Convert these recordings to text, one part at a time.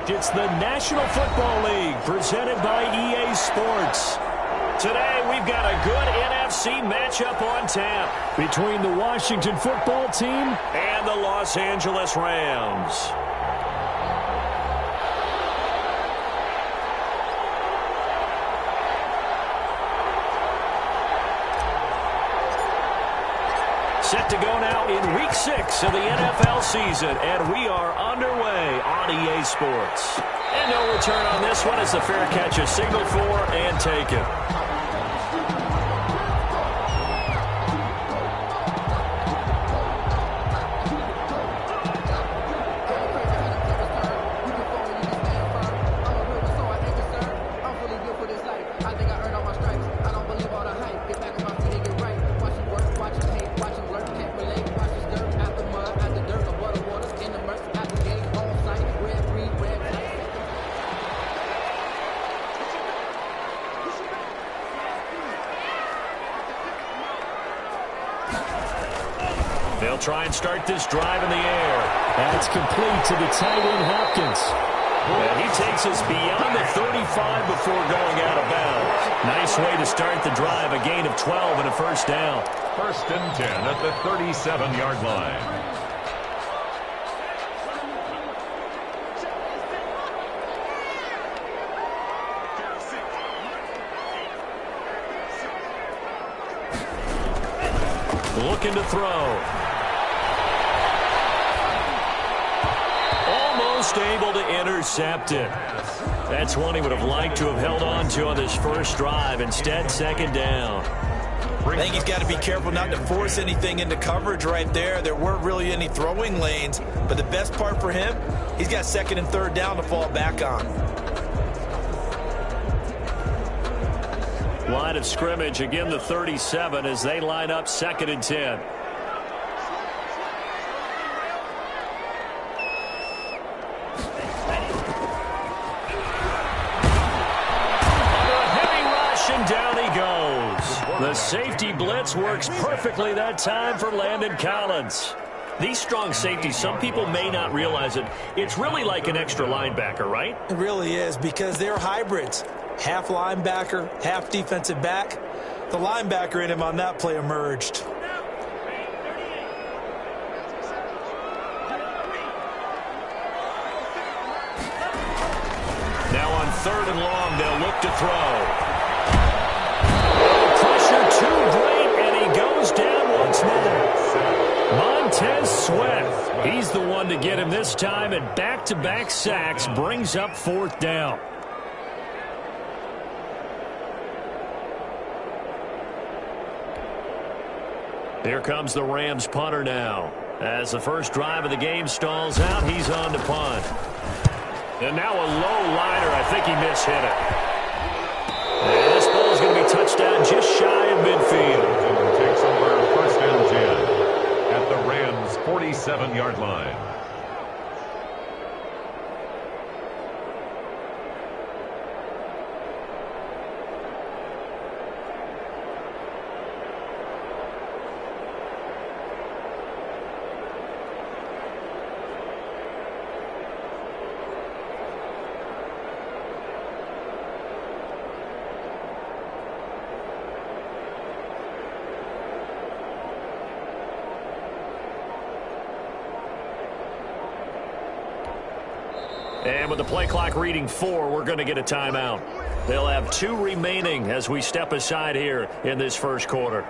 It's the National Football League presented by EA Sports. Today, we've got a good NFC matchup on tap between the Washington football team and the Los Angeles Rams. Set to go now in Week 6 of the NFL season, and we are underway on EA Sports. And no return on this one as the fair catch is signaled for and taken. They'll try and start this drive in the air. That's complete to the tight end, Hopkins. And he takes us beyond the 35 before going out of bounds. Nice way to start the drive, a gain of 12 and a first down. 1st and 10 at the 37-yard line. Looking to throw. Almost able to intercept it. That's one he would have liked to have held on to on this first drive. Instead, 2nd down. I think he's got to be careful not to force anything into coverage right there. There weren't really any throwing lanes, but the best part for him, he's got 2nd and 3rd down to fall back on. Line of scrimmage, again the 37 as they line up 2nd and 10. Down he goes. The safety blitz works perfectly that time for Landon Collins. These strong safeties, some people may not realize it. It's really like an extra linebacker, right? It really is, because they're hybrids. Half linebacker, half defensive back. The linebacker in him on that play emerged. Now on 3rd and long, they'll look to throw. Too great, and he goes down once more. Montez Sweat, he's the one to get him this time, and back-to-back sacks brings up 4th down. Here comes the Rams punter now. As the first drive of the game stalls out, he's on to punt. And now a low liner. I think he mishit it. And this ball is going to be touchdown just shy of midfield. Takes over 1st and 10 at the Rams' 47-yard line. And with the play clock reading 4, we're going to get a timeout. They'll have 2 remaining as we step aside here in this first quarter.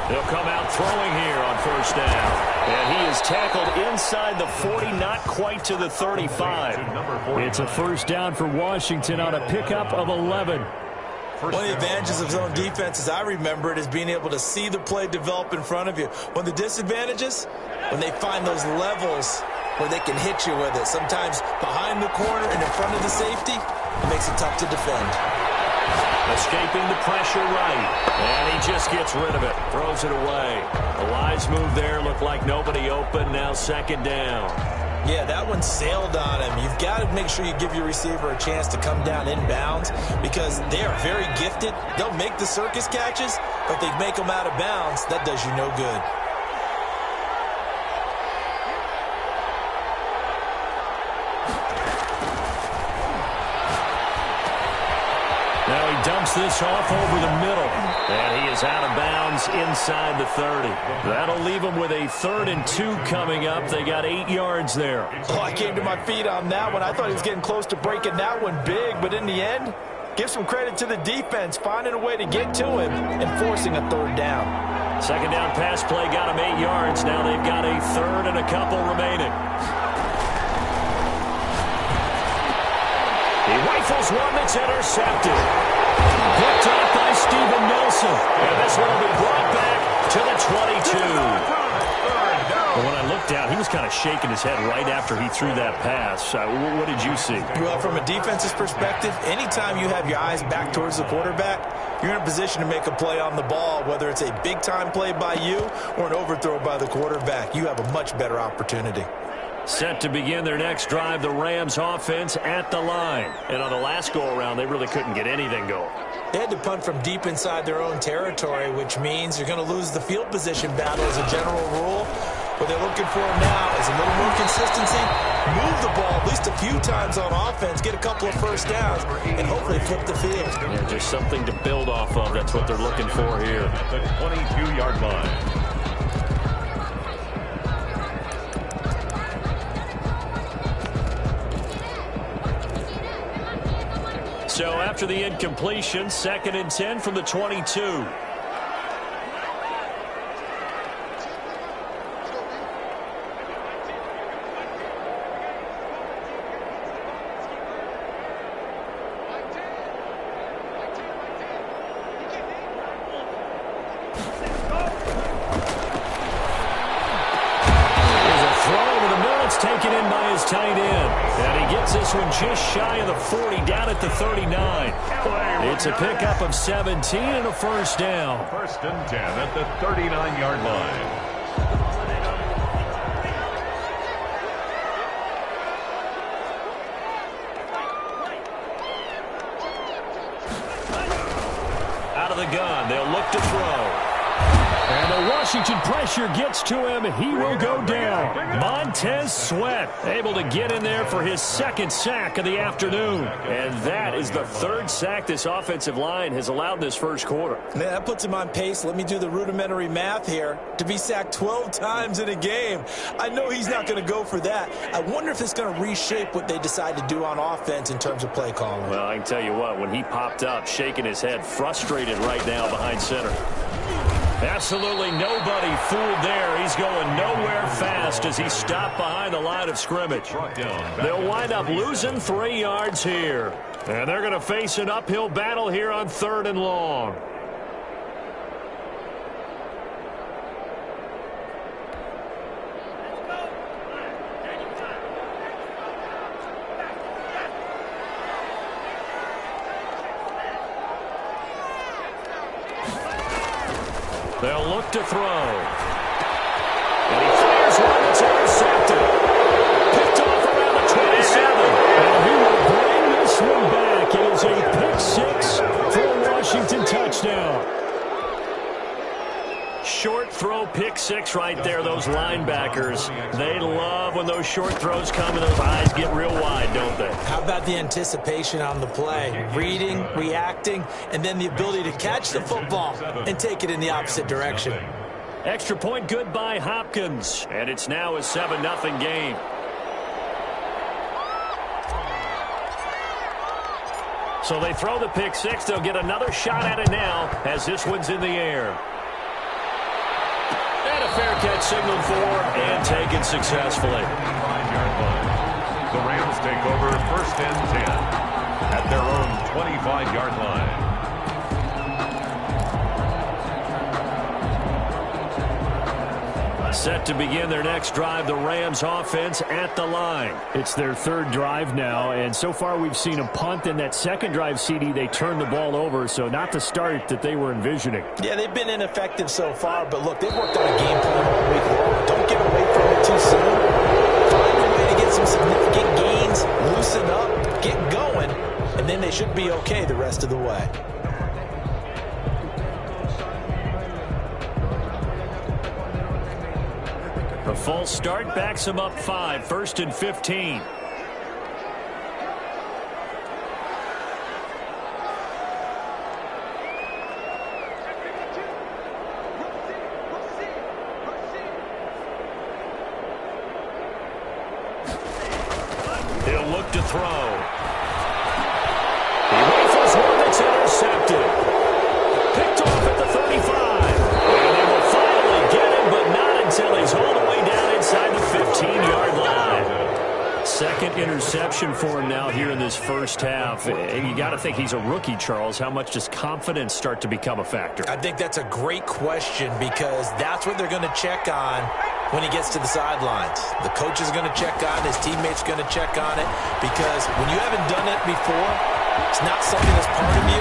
They'll come out throwing here on 1st down. And he is tackled inside the 40, not quite to the 35. It's a 1st down for Washington on a pickup of 11. One of the advantages of zone defense, as I remember it, is being able to see the play develop in front of you. One of the disadvantages, when they find those levels where they can hit you with it. Sometimes behind the corner and in front of the safety, it makes it tough to defend. Escaping the pressure right. And he just gets rid of it. Throws it away. A wise move there. Looked like nobody open. Now second down. Yeah, that one sailed on him. You've got to make sure you give your receiver a chance to come down inbounds because they are very gifted. They'll make the circus catches, but if they make them out of bounds, that does you no good. Now he dumps this off over the middle. And he is out of bounds inside the 30. That'll leave him with a 3rd and 2 coming up. They got 8 yards there. Oh, I came to my feet on that one. I thought he was getting close to breaking that one big, but in the end, give some credit to the defense, finding a way to get to him and forcing a 3rd down. Second down pass play got him 8 yards. Now they've got a 3rd and a couple remaining. He rifles one that's intercepted. Picked up by Steven Nelson. And this one will be brought back to the 22. Well, when I looked down, he was kind of shaking his head right after he threw that pass. What did you see? Well, from a defense's perspective, anytime you have your eyes back towards the quarterback, you're in a position to make a play on the ball, whether it's a big-time play by you or an overthrow by the quarterback. You have a much better opportunity. Set to begin their next drive, the Rams offense at the line. And on the last go-around, they really couldn't get anything going. They had to punt from deep inside their own territory, which means you're going to lose the field position battle as a general rule. What they're looking for now is a little more consistency, move the ball at least a few times on offense, get a couple of first downs, and hopefully flip the field. Yeah, just something to build off of. That's what they're looking for here. At the 22-yard line. So after the incompletion, 2nd and 10 from the 22. Taken in by his tight end. And he gets this one just shy of the 40, down at the 39. It's a pickup of 17 and a first down. 1st and 10 at the 39-yard line. Out of the gun, they'll look to throw. And the Washington pressure gets to him. He will go down. Montez Sweat able to get in there for his 2nd sack of the afternoon. And that is the 3rd sack this offensive line has allowed this first quarter. Man, that puts him on pace. Let me do the rudimentary math here. To be sacked 12 times in a game. I know he's not going to go for that. I wonder if it's going to reshape what they decide to do on offense in terms of play calling. Well, I can tell you what, when he popped up, shaking his head, frustrated right now behind center. Absolutely nobody fooled there. He's going nowhere fast as he stopped behind the line of scrimmage. They'll wind up losing 3 yards here. And they're going to face an uphill battle here on 3rd and long. They'll look to throw. And he fires one that's intercepted. Picked off around the 27. And he will bring this one back. It is a pick-6 for a Washington touchdown. Short throw, pick-6 right there. Those linebackers, they love when those short throws come and those eyes get real wide, don't they? How about the anticipation on the play? Reading, reacting, and then the ability to catch the football and take it in the opposite direction. Extra point good by Hopkins. And it's now a 7-0 game. So they throw the pick-6. They'll get another shot at it now as this one's in the air. And a fair catch signaled for and taken successfully. 5-yard line. The Rams take over 1st and 10 at their own 25-yard line. Set to begin their next drive, the Rams offense at the line. It's their third drive now, and so far we've seen a punt. In that second drive, CD, they turned the ball over, so not the start that they were envisioning. Yeah, they've been ineffective so far, but look, they've worked on a game plan all week long. Don't get away from it too soon. Find a way to get some significant gains, loosen up, get going, and then they should be okay the rest of the way. A false start backs him up 5, 1st and 15. He'll look to throw. He rifles one that's intercepted. Picked off at the 35. And they will finally get him, but not until he's all the way down inside the 15-yard line. Second interception for him now here in this first half. And you got to think he's a rookie, Charles. How much does confidence start to become a factor? I think that's a great question because that's what they're going to check on when he gets to the sidelines. The coach is going to check on it. His teammates are going to check on it because when you haven't done it before, it's not something that's part of you.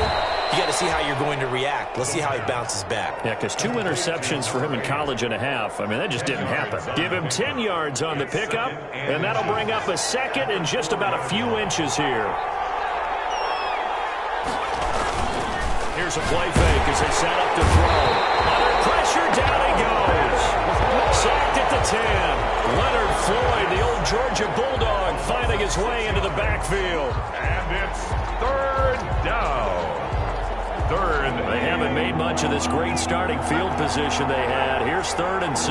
You got to see how you're going to react. Let's see how he bounces back. Yeah, because 2 interceptions for him in college and a half. I mean, that just didn't happen. Give him 10 yards on the pickup, and that'll bring up a second and just about a few inches here. Here's a play fake as they set up to throw. Under pressure, down he goes. Sacked at the 10. Leonard Floyd, the old Georgia Bulldog, finding his way into the backfield. And it's 3rd down. They haven't made much of this great starting field position they had. Here's 3rd and 6.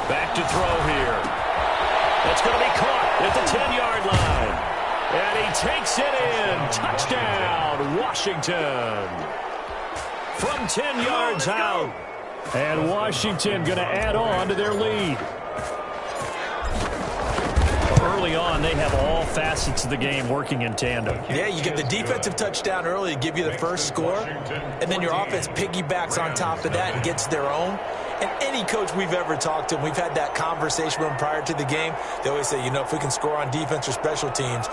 Back to throw here. It's going to be caught at the 10-yard line. And he takes it in. Touchdown, Washington. From 10 yards out. And Washington going to add on to their lead. Early on, they have all facets of the game working in tandem. Yeah, you get the defensive touchdown early to give you the first score, and then your offense piggybacks on top of that and gets their own. And any coach we've ever talked to, we've had that conversation with them prior to the game, they always say, you know, if we can score on defense or special teams,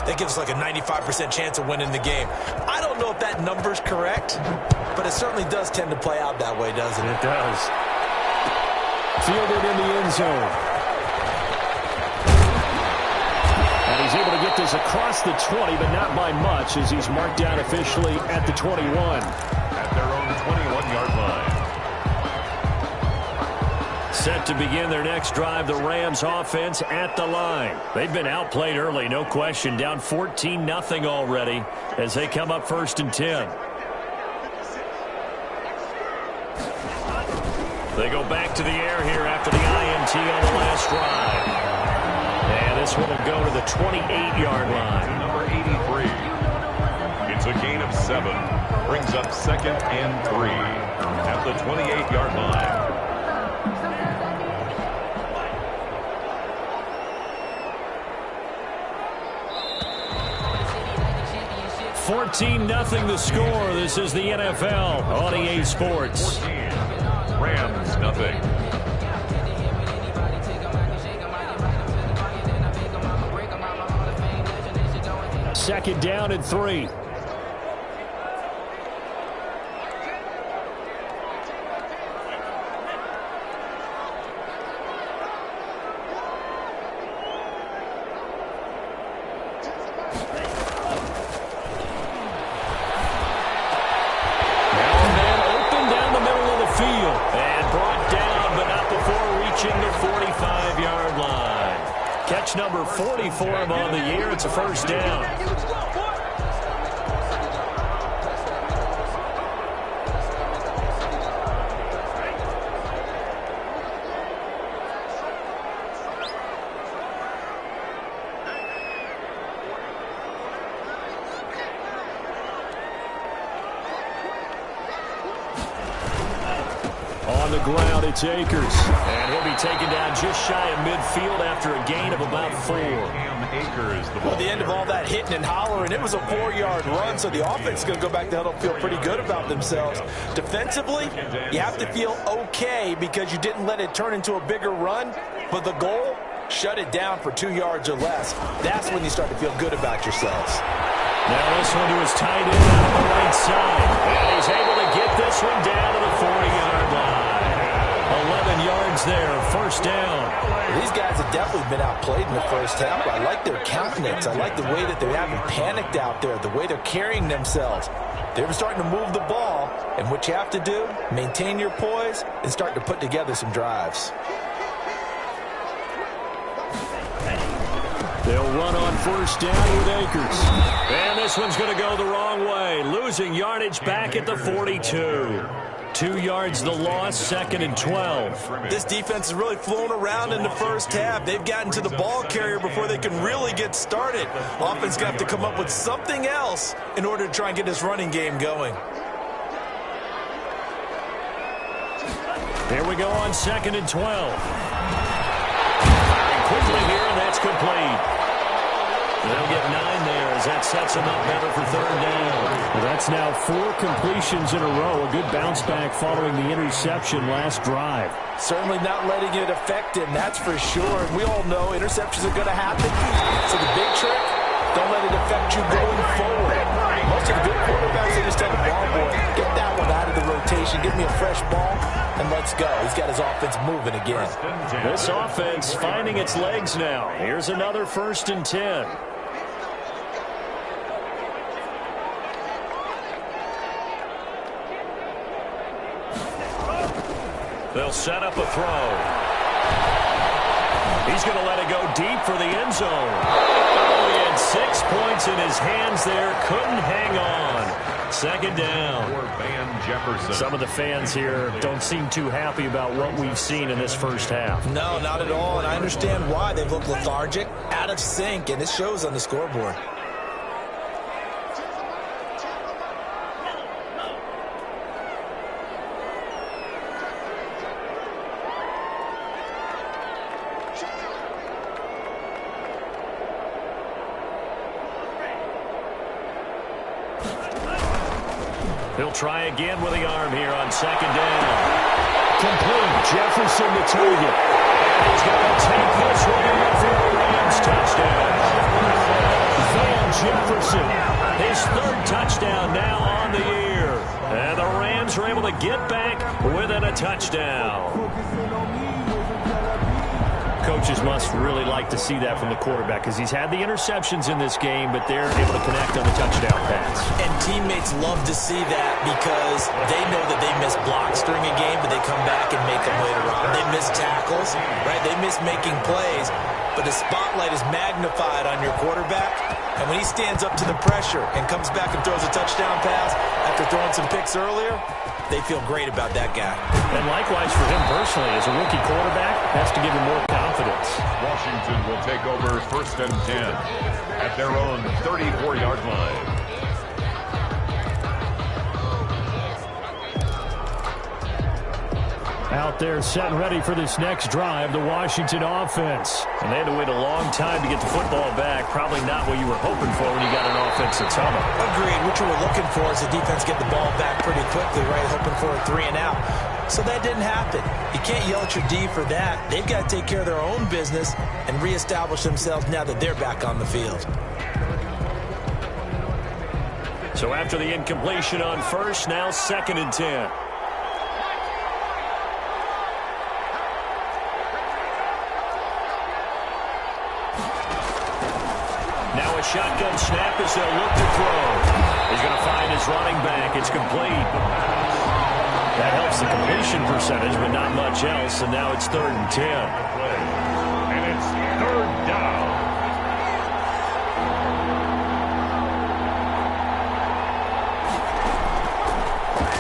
that gives us like a 95% chance of winning the game. I don't know if that number's correct, but it certainly does tend to play out that way, doesn't it? It does. Fielded in the end zone. And he's able to get this across the 20, but not by much, as he's marked down officially at the 21. At their own 21-yard line. Set to begin their next drive, the Rams offense at the line. They've been outplayed early, no question. Down 14-0 already as they come up 1st and 10. They go back to the air here after the INT on the last drive. And this one will go to the 28-yard line. Number 83. It's a gain of 7. Brings up 2nd and 3 at the 28-yard line. 14-0 the score. This is the NFL on EA Sports. 14. Rams nothing. Second down and 3. Catch number 40 for him on the year. It's a first down. On the ground. It's Akers. And he'll be taken down just shy of midfield after a gain of about 4. Akers, At the end of all that hitting and hollering, it was a 4-yard run, so the offense is going to go back to huddle and feel pretty good about themselves. Defensively, you have to feel okay because you didn't let it turn into a bigger run, but the goal, shut it down for 2 yards or less. That's when you start to feel good about yourselves. Now this one to his tight end on the right side. And he's able to get this one down to the 40-yard line. 11 yards there, first down. These guys have definitely been outplayed in the first half. I like their countenance. I like the way that they haven't panicked out there, the way they're carrying themselves. They're starting to move the ball, and what you have to do, maintain your poise and start to put together some drives. They'll run on first down with Akers. And this one's going to go the wrong way, losing yardage back at the 42. 2 yards the loss, 2nd and 12. This defense has really flown around in the first half. They've gotten to the ball carrier before they can really get started. Offense going to have to come up with something else in order to try and get this running game going. Here we go on 2nd and 12. Quickly here, and that's complete. They'll get 9 there as that sets them up better for 3rd down. Well, that's now 4 completions in a row. A good bounce back following the interception last drive. Certainly not letting it affect him, that's for sure. And we all know interceptions are going to happen. So the big trick, don't let it affect you going forward. Most of the good quarterbacks, they just tell the ball boy, get that one out of the rotation, give me a fresh ball, and let's go. He's got his offense moving again. This offense finding its legs now. Here's another 1st and 10. They'll set up a throw. He's going to let it go deep for the end zone. Oh, he had 6 points in his hands there. Couldn't hang on. 2nd down. Some of the fans here don't seem too happy about what we've seen in this first half. No, not at all, and I understand why. They've looked lethargic, out of sync, and it shows on the scoreboard. He'll try again with the arm here on 2nd down. Complete. Jefferson to target. And he's going to take this one in for a Rams touchdown. Van Jefferson. His 3rd touchdown now on the year. And the Rams are able to get back within a touchdown. Coaches must really like to see that from the quarterback because he's had the interceptions in this game, but they're able to connect on the touchdown pass. And teammates love to see that because they know that they miss blocks during a game, but they come back and make them later on. They miss tackles, right? They miss making plays, but the spotlight is magnified on your quarterback, and when he stands up to the pressure and comes back and throws a touchdown pass after throwing some picks earlier, they feel great about that guy. And likewise for him personally, as a rookie quarterback, has to give him more confidence. Washington will take over 1st and 10 at their own 34-yard line. Out there set and ready for this next drive, the Washington offense. And they had to wait a long time to get the football back. Probably not what you were hoping for when you got an offense that's humming. Agreed. What you were looking for is the defense get the ball back pretty quickly, right? Hoping for a 3 and out. So that didn't happen. You can't yell at your D for that. They've got to take care of their own business and reestablish themselves now that they're back on the field. So after the incompletion on 1st, now 2nd and 10. Now a shotgun snap as they'll look to throw. He's going to find his running back. It's complete. That helps the completion percentage, but not much else. And now it's 3rd and 10. And it's 3rd down.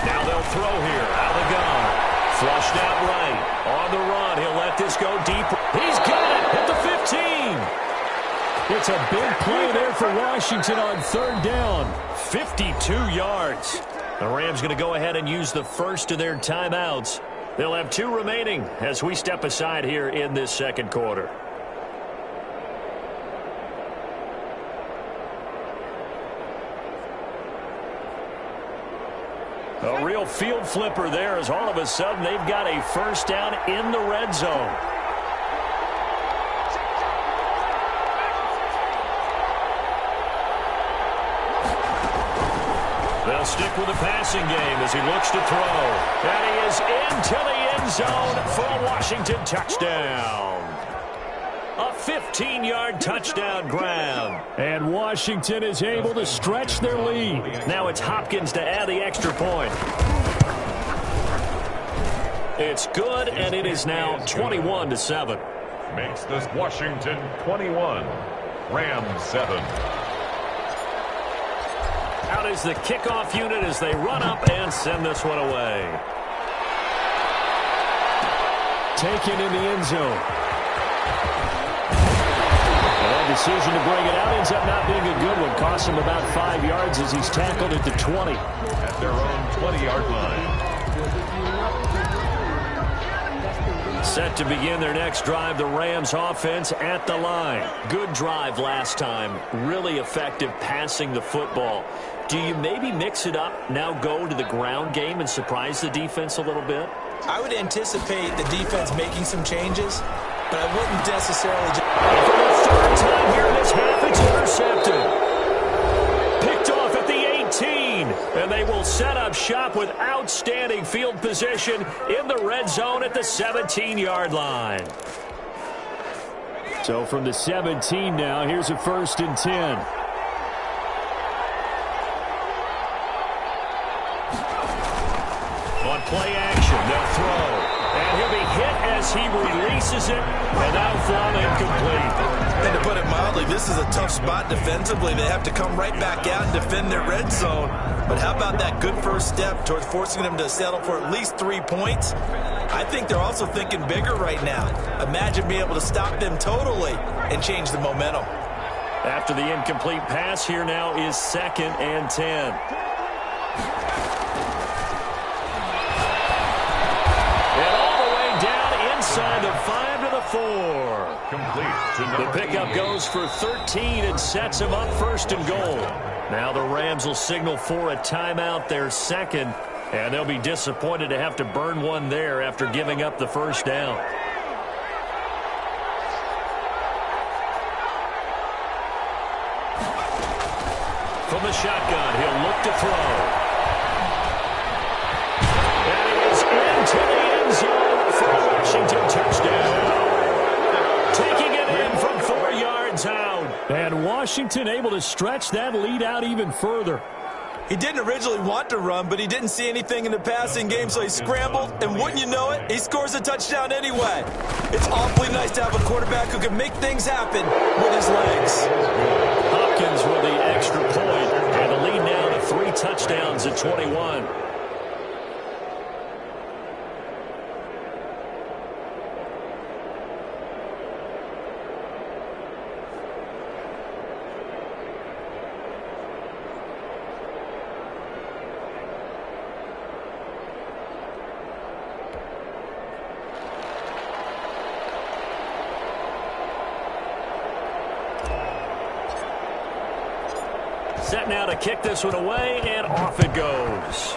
Now they'll throw here. Out of the gun. Flushed out right. On the run. He'll let this go deep. He's got it at the 15. It's a big play there for Washington on 3rd down. 52 yards. The Rams going to go ahead and use the first of their timeouts They'll have 2 remaining as we step aside here in this second quarter. A real field flipper there as all of a sudden they've got a first down in the red zone. They'll stick with the passing game as he looks to throw. And he is into the end zone for a Washington touchdown. A 15-yard touchdown grab. And Washington is able to stretch their lead. Now it's Hopkins to add the extra point. It's good, and it is now 21-7. Makes this Washington 21, Rams 7. Out is the kickoff unit as they run up and send this one away. Taken in the end zone. That decision to bring it out ends up not being a good one. Costs him about 5 yards as he's tackled at the 20. At their own 20-yard line. Set to begin their next drive, the Rams offense at the line. Good drive last time. Really effective passing the football. Do you maybe mix it up, now go to the ground game and surprise the defense a little bit? I would anticipate the defense making some changes, but I wouldn't necessarily just... And for the third time here in this half, it's intercepted. Picked off at the 18. And they will set up shop with outstanding field position in the red zone at the 17-yard line. So from the 17 now, here's a 1st and 10. On play action, they'll throw. And he'll be hit as he releases it, and that'll fall incomplete. And to put it mildly, this is a tough spot defensively. They have to come right back out and defend their red zone. But how about that good first step towards forcing them to settle for at least 3 points? I think they're also thinking bigger right now. Imagine being able to stop them totally and change the momentum. After the incomplete pass, here now is 2nd and 10. Inside the 5 to the 4. Complete to the pickup goes for 13 and sets him up 1st and goal. Now the Rams will signal for a timeout, their 2nd, and they'll be disappointed to have to burn one there after giving up the first down. From the shotgun, he'll look to throw. And he is into the end zone. Washington touchdown. Taking it in from 4 yards out. And Washington able to stretch that lead out even further. He didn't originally want to run, but he didn't see anything in the passing game, so he scrambled, and wouldn't you know it, he scores a touchdown anyway. It's awfully nice to have a quarterback who can make things happen with his legs. Hopkins with the extra point, and the lead now to 3 touchdowns at 21. Set now to kick this one away, and off it goes.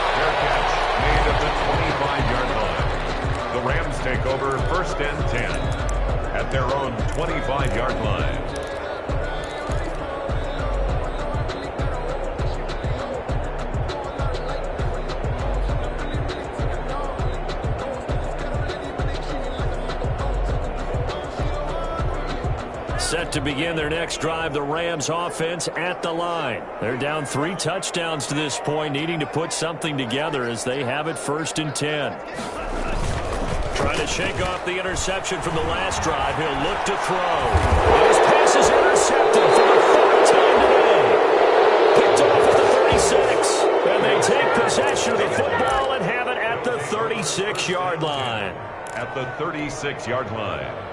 Fair catch made at the 25-yard line. The Rams take over 1st and 10 at their own 25-yard line. Set to begin their next drive, the Rams offense at the line. They're down 3 touchdowns to this point, needing to put something together as they have it 1st and 10. Trying to shake off the interception from the last drive. He'll look to throw. And his pass is intercepted for the 3rd time today. Picked off at the 36. And they take possession of the football and have it at the 36-yard line. At the 36-yard line.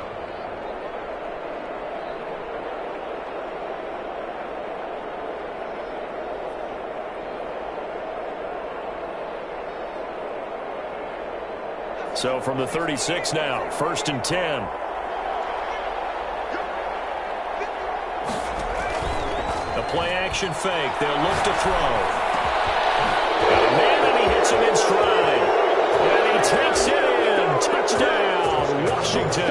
So from the 36 now, 1st and 10. The play-action fake. They'll look to throw. And he hits him in stride. And he takes it in. Touchdown, Washington.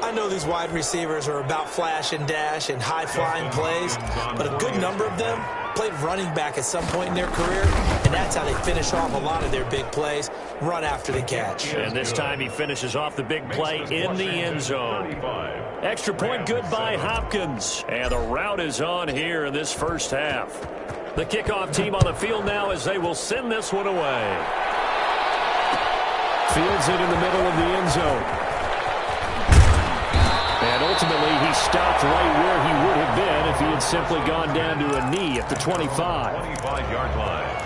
I know these wide receivers are about flash and dash and high-flying plays, but a good number of them played running back at some point in their career, and that's how they finish off a lot of their big plays, run after the catch. And this time he finishes off the big play in the end zone. Extra point good by Hopkins. And the route is on here in this first half. The kickoff team on the field now as they will send this one away. Fields it in the middle of the end zone. And ultimately, he stopped right where he would have been if he had simply gone down to a knee at the 25. 25-yard line.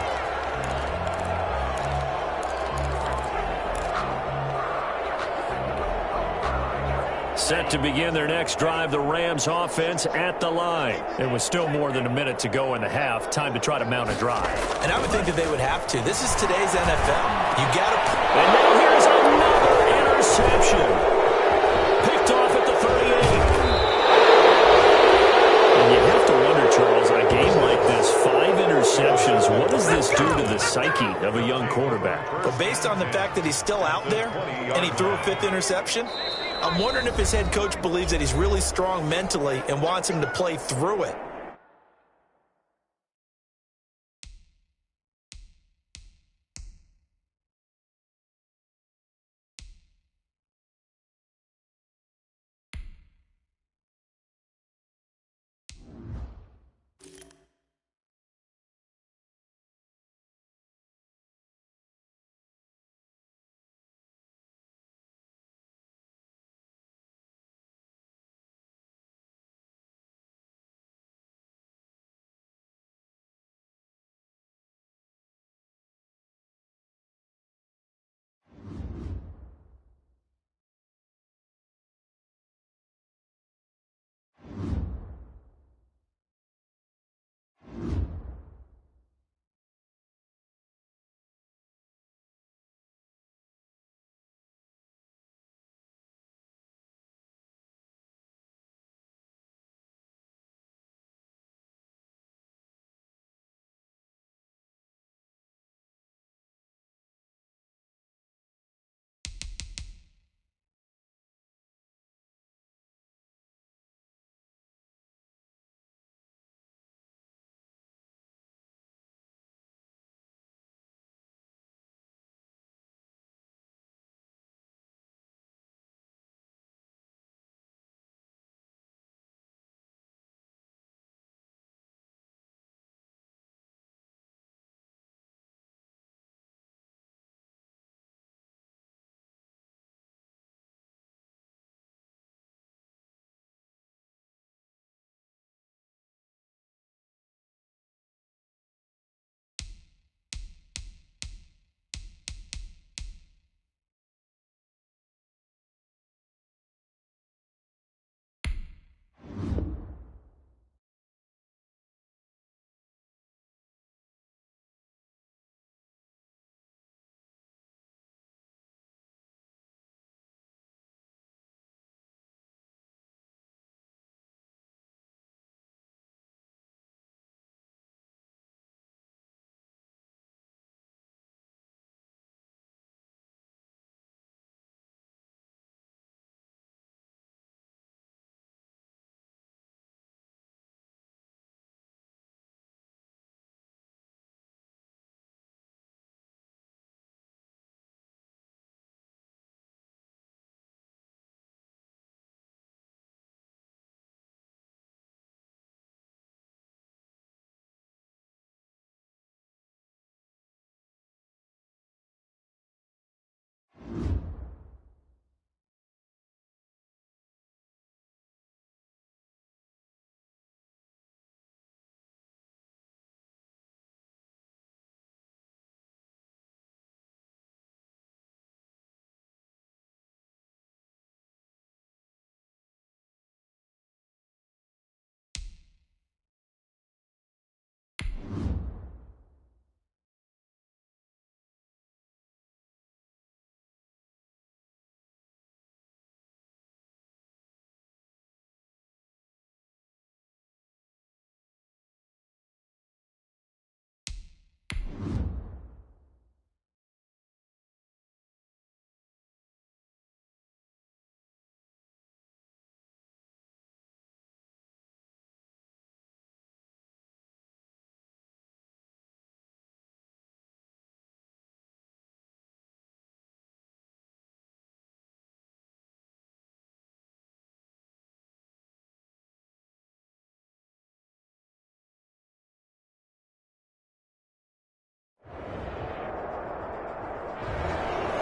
Set to begin their next drive, the Rams offense at the line. And with still more than a minute to go in the half, time to try to mount a drive. And I would think that they would have to. This is today's NFL. You got to. And now here's another interception. Picked off at the 38. And you have to wonder, Charles, a game like this, 5 interceptions, what does this do to the psyche of a young quarterback? But based on the fact that he's still out there and he threw a 5th interception, I'm wondering if his head coach believes that he's really strong mentally and wants him to play through it.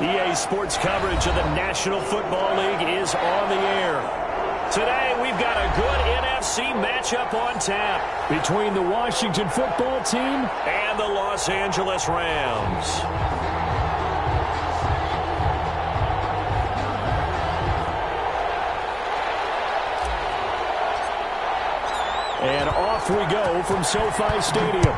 EA Sports coverage of the National Football League is on the air. Today, we've got a good NFC matchup on tap between the Washington football team and the Los Angeles Rams. And off we go from SoFi Stadium.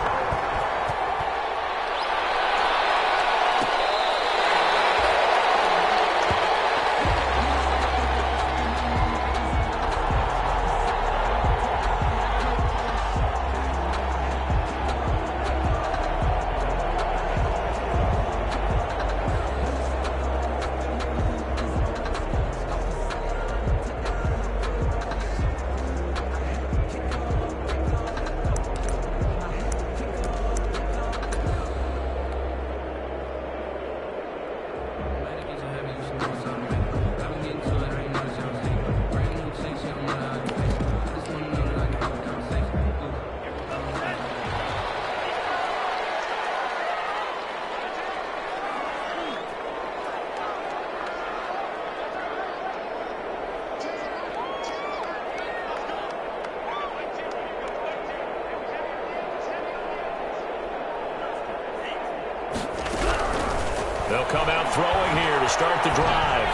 They'll come out throwing here to start the drive.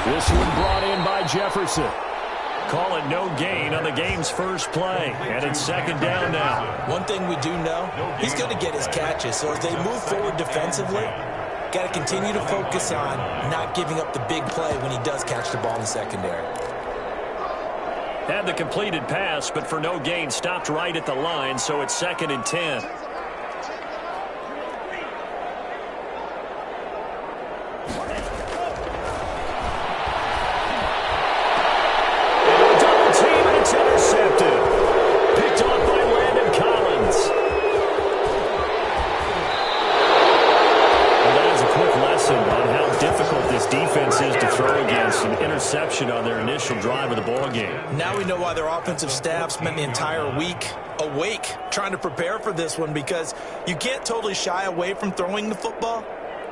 This one brought in by Jefferson. Call it no gain on the game's first play. And it's second down now. One thing we do know, he's going to get his catches. So as they move forward defensively, got to continue to focus on not giving up the big play when he does catch the ball in the secondary. Had the completed pass, but for no gain, stopped right at the line, so it's 2nd and 10. On their initial drive of the ball game. Now we know why their offensive staff spent the entire week awake trying to prepare for this one, because you can't totally shy away from throwing the football,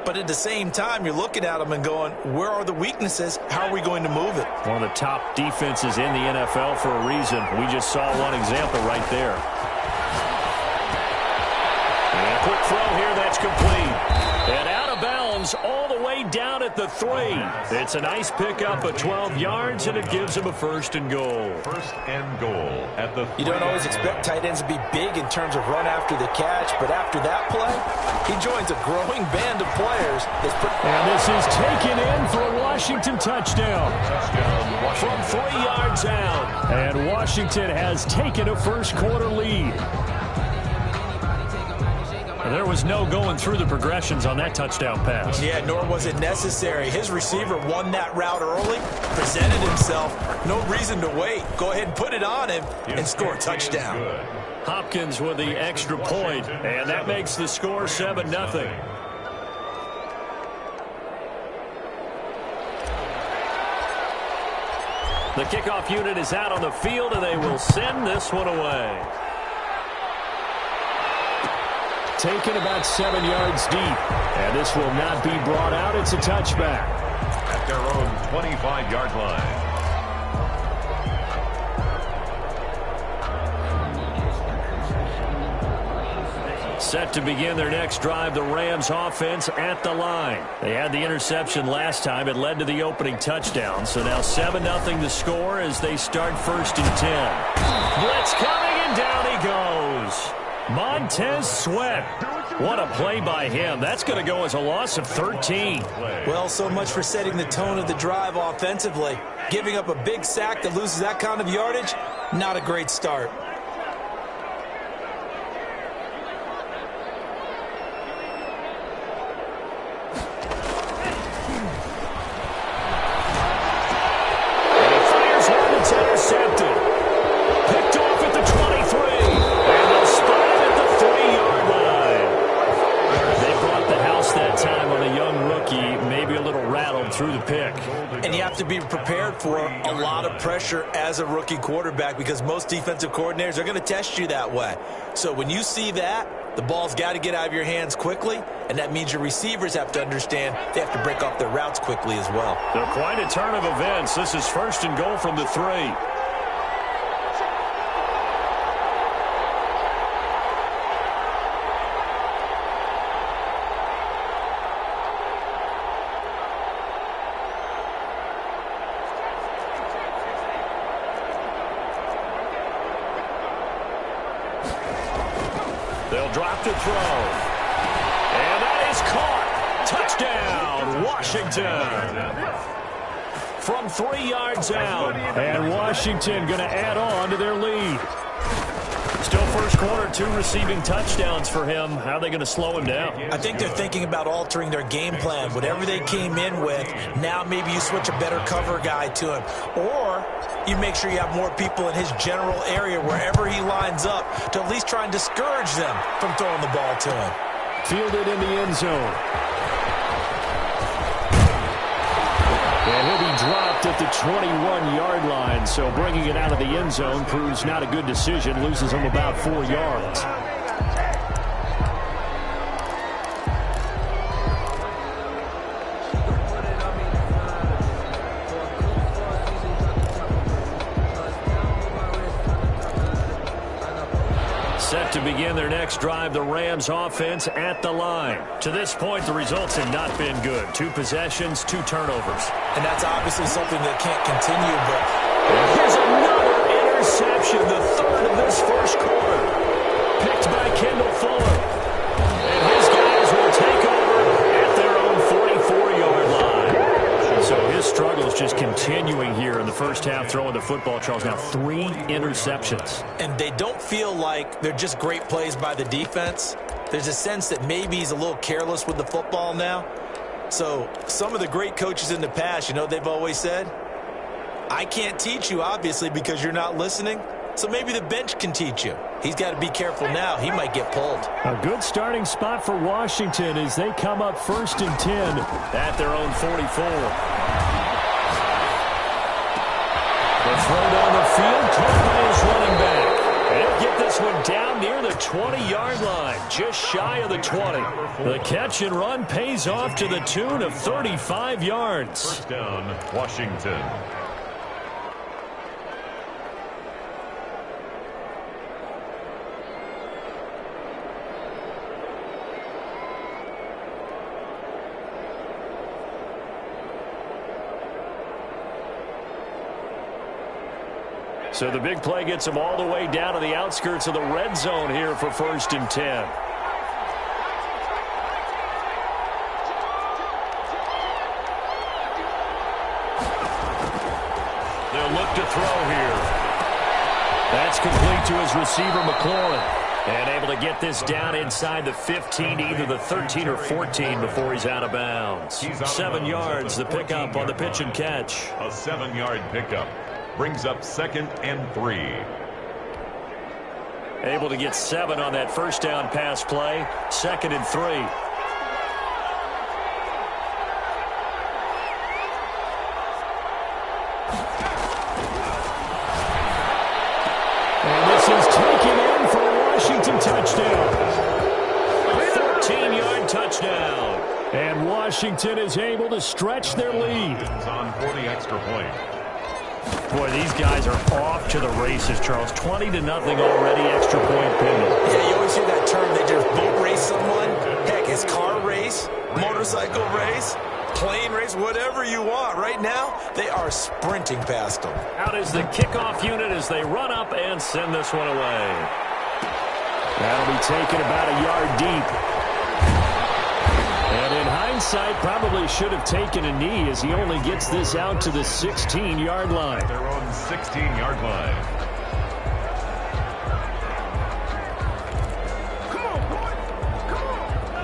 but at the same time you're looking at them and going, where are the weaknesses? How are we going to move it? One of the top defenses in the NFL for a reason. We just saw one example right there. And a quick throw here, that's complete. And out of bounds all the way down at the 3. It's a nice pickup of 12 yards, and it gives him a 1st and goal. 1st and goal at the 3. You don't always expect tight ends to be big in terms of run after the catch, but after that play, he joins a growing band of players. And this is taken in for a Washington touchdown. Touchdown, From 3 yards out. And Washington has taken a first-quarter lead. There was no going through the progressions on that touchdown pass. Yeah, nor was it necessary. His receiver won that route early, presented himself. No reason to wait. Go ahead and put it on him and score a touchdown. Hopkins with the extra point, and that makes the score 7-0. The kickoff unit is out on the field, and they will send this one away. Taken about 7 yards deep. And this will not be brought out. It's a touchback. At their own 25-yard line. Set to begin their next drive, the Rams offense at the line. They had the interception last time. It led to the opening touchdown. So now 7-0 to score as they start 1st and 10. Blitz coming, and down he goes. Montez Sweat. What a play by him. That's going to go as a loss of 13. Well, so much for setting the tone of the drive offensively. Giving up a big sack that loses that kind of yardage, not a great start. rookie, maybe a little rattled through the pick. And you have to be prepared for a lot of pressure as a rookie quarterback because most defensive coordinators are going to test you that way. So when you see that, the ball's got to get out of your hands quickly, and that means your receivers have to understand they have to break off their routes quickly as well. They're quite a turn of events. This is 1st and goal from the 3. They'll drop to throw. And that is caught. Touchdown, Washington. From 3 yards out. And Washington going to add on to their lead. Still first quarter, 2 receiving touchdowns for him. How are they going to slow him down? I think they're thinking about altering their game plan. Whatever they came in with, now maybe you switch a better cover guy to him. Or you make sure you have more people in his general area wherever he lines up to at least try and discourage them from throwing the ball to him. Fielded in the end zone. And he'll be dropped at the 21-yard line, so bringing it out of the end zone proves not a good decision, loses him about 4 yards. Set to begin their next drive, the Rams offense at the line. To this point, the results have not been good. 2 possessions, 2 turnovers. And that's obviously something that can't continue, but here's another interception, the 3rd of this first quarter. Picked by Kendall Fuller. And his guys will take over at their own 44-yard line. So his struggle is just continuing here in the first half, throwing the football, Charles. Now 3 interceptions. And they don't feel like they're just great plays by the defense. There's a sense that maybe he's a little careless with the football now. So some of the great coaches in the past, you know, they've always said, I can't teach you, obviously, because you're not listening. So maybe the bench can teach you. He's got to be careful now. He might get pulled. A good starting spot for Washington as they come up 1st and 10 at their own 44. The throw down the field, caught by his running back. And he'll get this one down near the 20-yard line, just shy of the 20. The catch and run pays off to the tune of 35 yards. First down, Washington. So the big play gets him all the way down to the outskirts of the red zone here for 1st and 10. They'll look to throw here. That's complete to his receiver, McLaurin. And able to get this down inside the 15, either the 13 or 14 before he's out of bounds. 7 yards, the pickup on the pitch and catch. A 7-yard pickup. Brings up 2nd and 3. Able to get 7 on that first down pass play. 2nd and 3. And this is taken in for a Washington touchdown. A 14-yard touchdown. And Washington is able to stretch their lead. On for the extra point. Boy, these guys are off to the races, Charles. 20-0 already, extra point pending. Yeah, you always hear that term, they just boat race someone. Heck, it's car race, motorcycle race, plane race, whatever you want. Right now, they are sprinting past them. Out is the kickoff unit as they run up and send this one away. That'll be taken about a yard deep. And in hindsight, probably should have taken a knee as he only gets this out to the 16-yard line. Their own 16-yard line.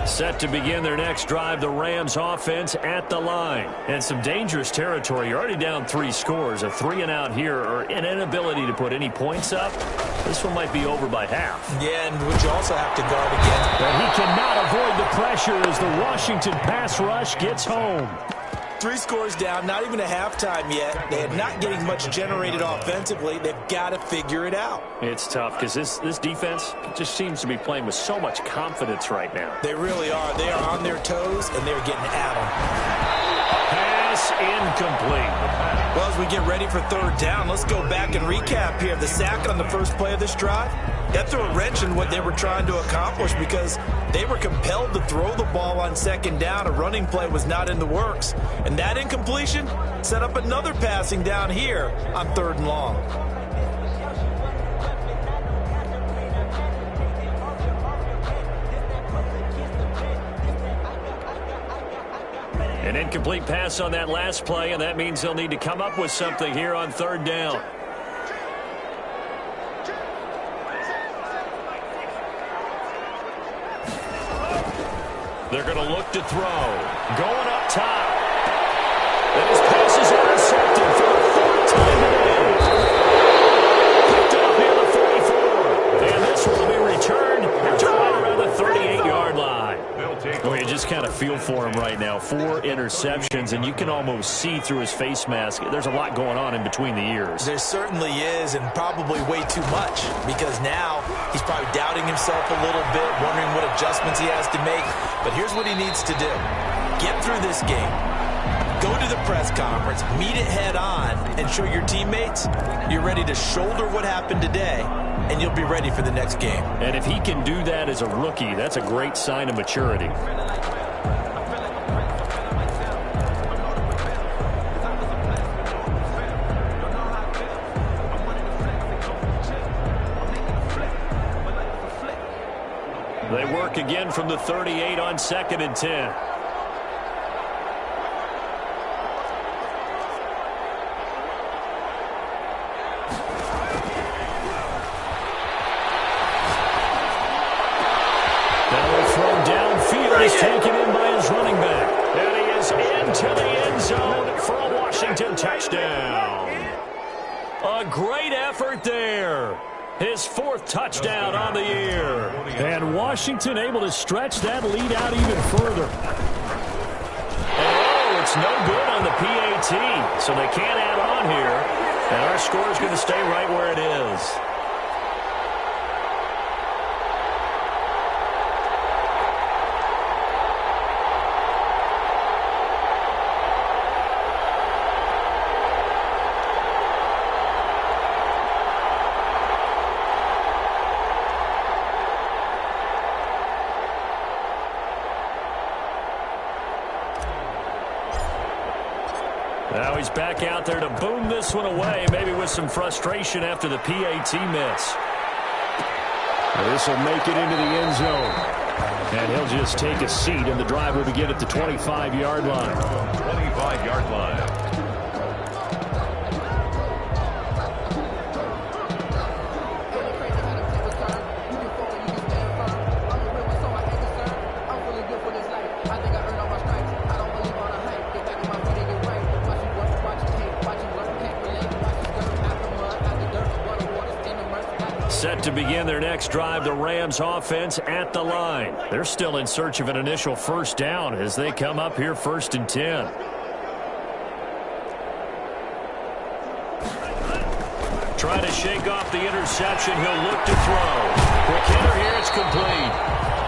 Set to begin their next drive, the Rams offense at the line. And some dangerous territory. You're already down 3 scores. A 3-and-out here or an inability to put any points up This one might be over by half. Yeah, and what you also have to guard against. And he cannot avoid the pressure as the Washington pass rush gets home. 3 scores down, not even a halftime yet. They're not getting much generated offensively. They've got to figure it out. It's tough because this defense just seems to be playing with so much confidence right now. They really are. They are on their toes, and they're getting at them. Pass incomplete. Well, as we get ready for third down, let's go back and recap here. The sack on the first play of this drive, that threw a wrench in what they were trying to accomplish because they were compelled to throw the ball on second down. A running play was not in the works. And that incompletion set up another passing down here on 3rd and long. An incomplete pass on that last play, and that means they'll need to come up with something here on 3rd down. They're going to look to throw. Going up top. And his pass is intercepted for the 4th time today. Picked up near the 44. And this one will be returned to right around the 38-yard line. Well, you just kind of feel for him right now. 4 interceptions, and you can almost see through his face mask. There's a lot going on in between the ears. There certainly is, and probably way too much, because now he's probably doubting himself a little bit, wondering what adjustments he has to make. But here's what he needs to do. Get through this game. Go to the press conference, meet it head on, and show your teammates you're ready to shoulder what happened today, and you'll be ready for the next game. And if he can do that as a rookie, that's a great sign of maturity. They work again from the 38 on 2nd and 10. Is taken in by his running back. And he is into the end zone for a Washington touchdown. A great effort there. His 4th touchdown on the year. And Washington able to stretch that lead out even further. Oh, it's no good on the PAT. So they can't add on here. And our score is going to stay right where it is. Now he's back out there to boom this one away, maybe with some frustration after the PAT miss. This will make it into the end zone. And he'll just take a seat, and the drive will begin at the 25-yard line. 25-yard line. Set to begin their next drive, the Rams offense at the line. They're still in search of an initial 1st down as they come up here 1st and 10. Try to shake off the interception. He'll look to throw. Quick hitter here. It's complete.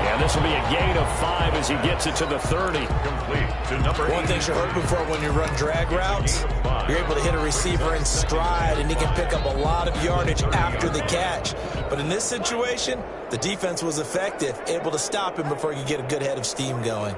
And this will be a gain of 5 as he gets it to the 30. Complete to number 8. One thing you're hoping for when you run drag routes, you're able to hit a receiver in stride, and he can pick up a lot of yardage after the catch. But in this situation, the defense was effective, able to stop him before he could get a good head of steam going.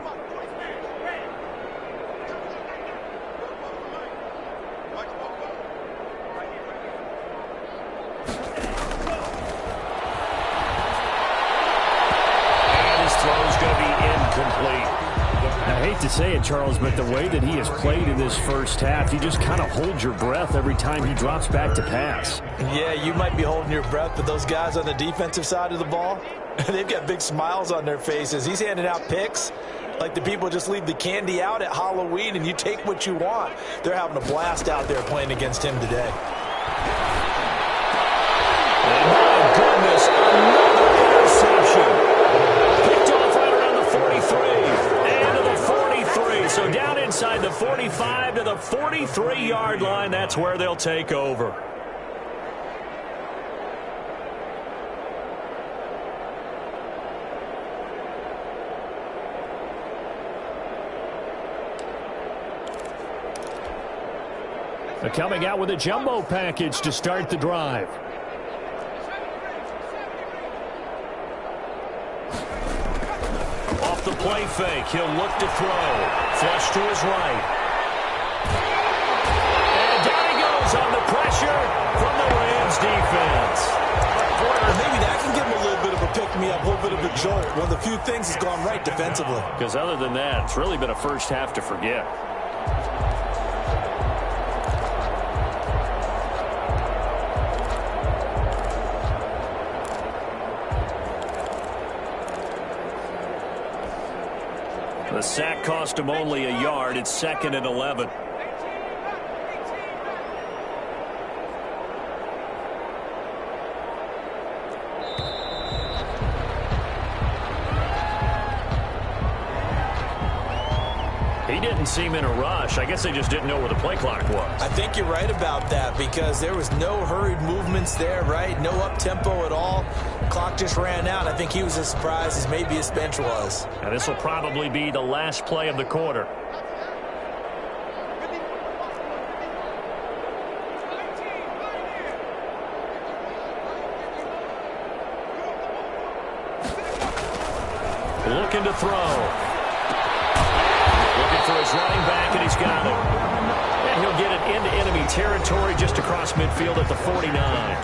I hate to say it, Charles, but the way that he has played in this first half, you just kind of hold your breath every time he drops back to pass. Yeah, you might be holding your breath, but those guys on the defensive side of the ball, they've got big smiles on their faces. He's handing out picks like the people just leave the candy out at Halloween and you take what you want. They're having a blast out there playing against him today. the 45 to the 43-yard line. That's where they'll take over. They're coming out with a jumbo package to start the drive. Off the play fake, he'll look to throw. Flush to his right. And down he goes on the pressure from the Rams defense. Well, maybe that can give him a little bit of a pick-me-up, a little bit of a jolt. One of the few things that's gone right defensively. Because other than that, it's really been a first half to forget. The sack cost him only a yard. It's 2nd and 11. He didn't seem in a rush. I guess they just didn't know where the play clock was. I think you're right about that because there was no hurried movements there, right? No up-tempo at all. Clock just ran out. I think he was as surprised as maybe his bench was. And this will probably be the last play of the quarter. Looking to throw. Looking for his running back, and he's got it. And he'll get it into enemy territory just across midfield at the 49.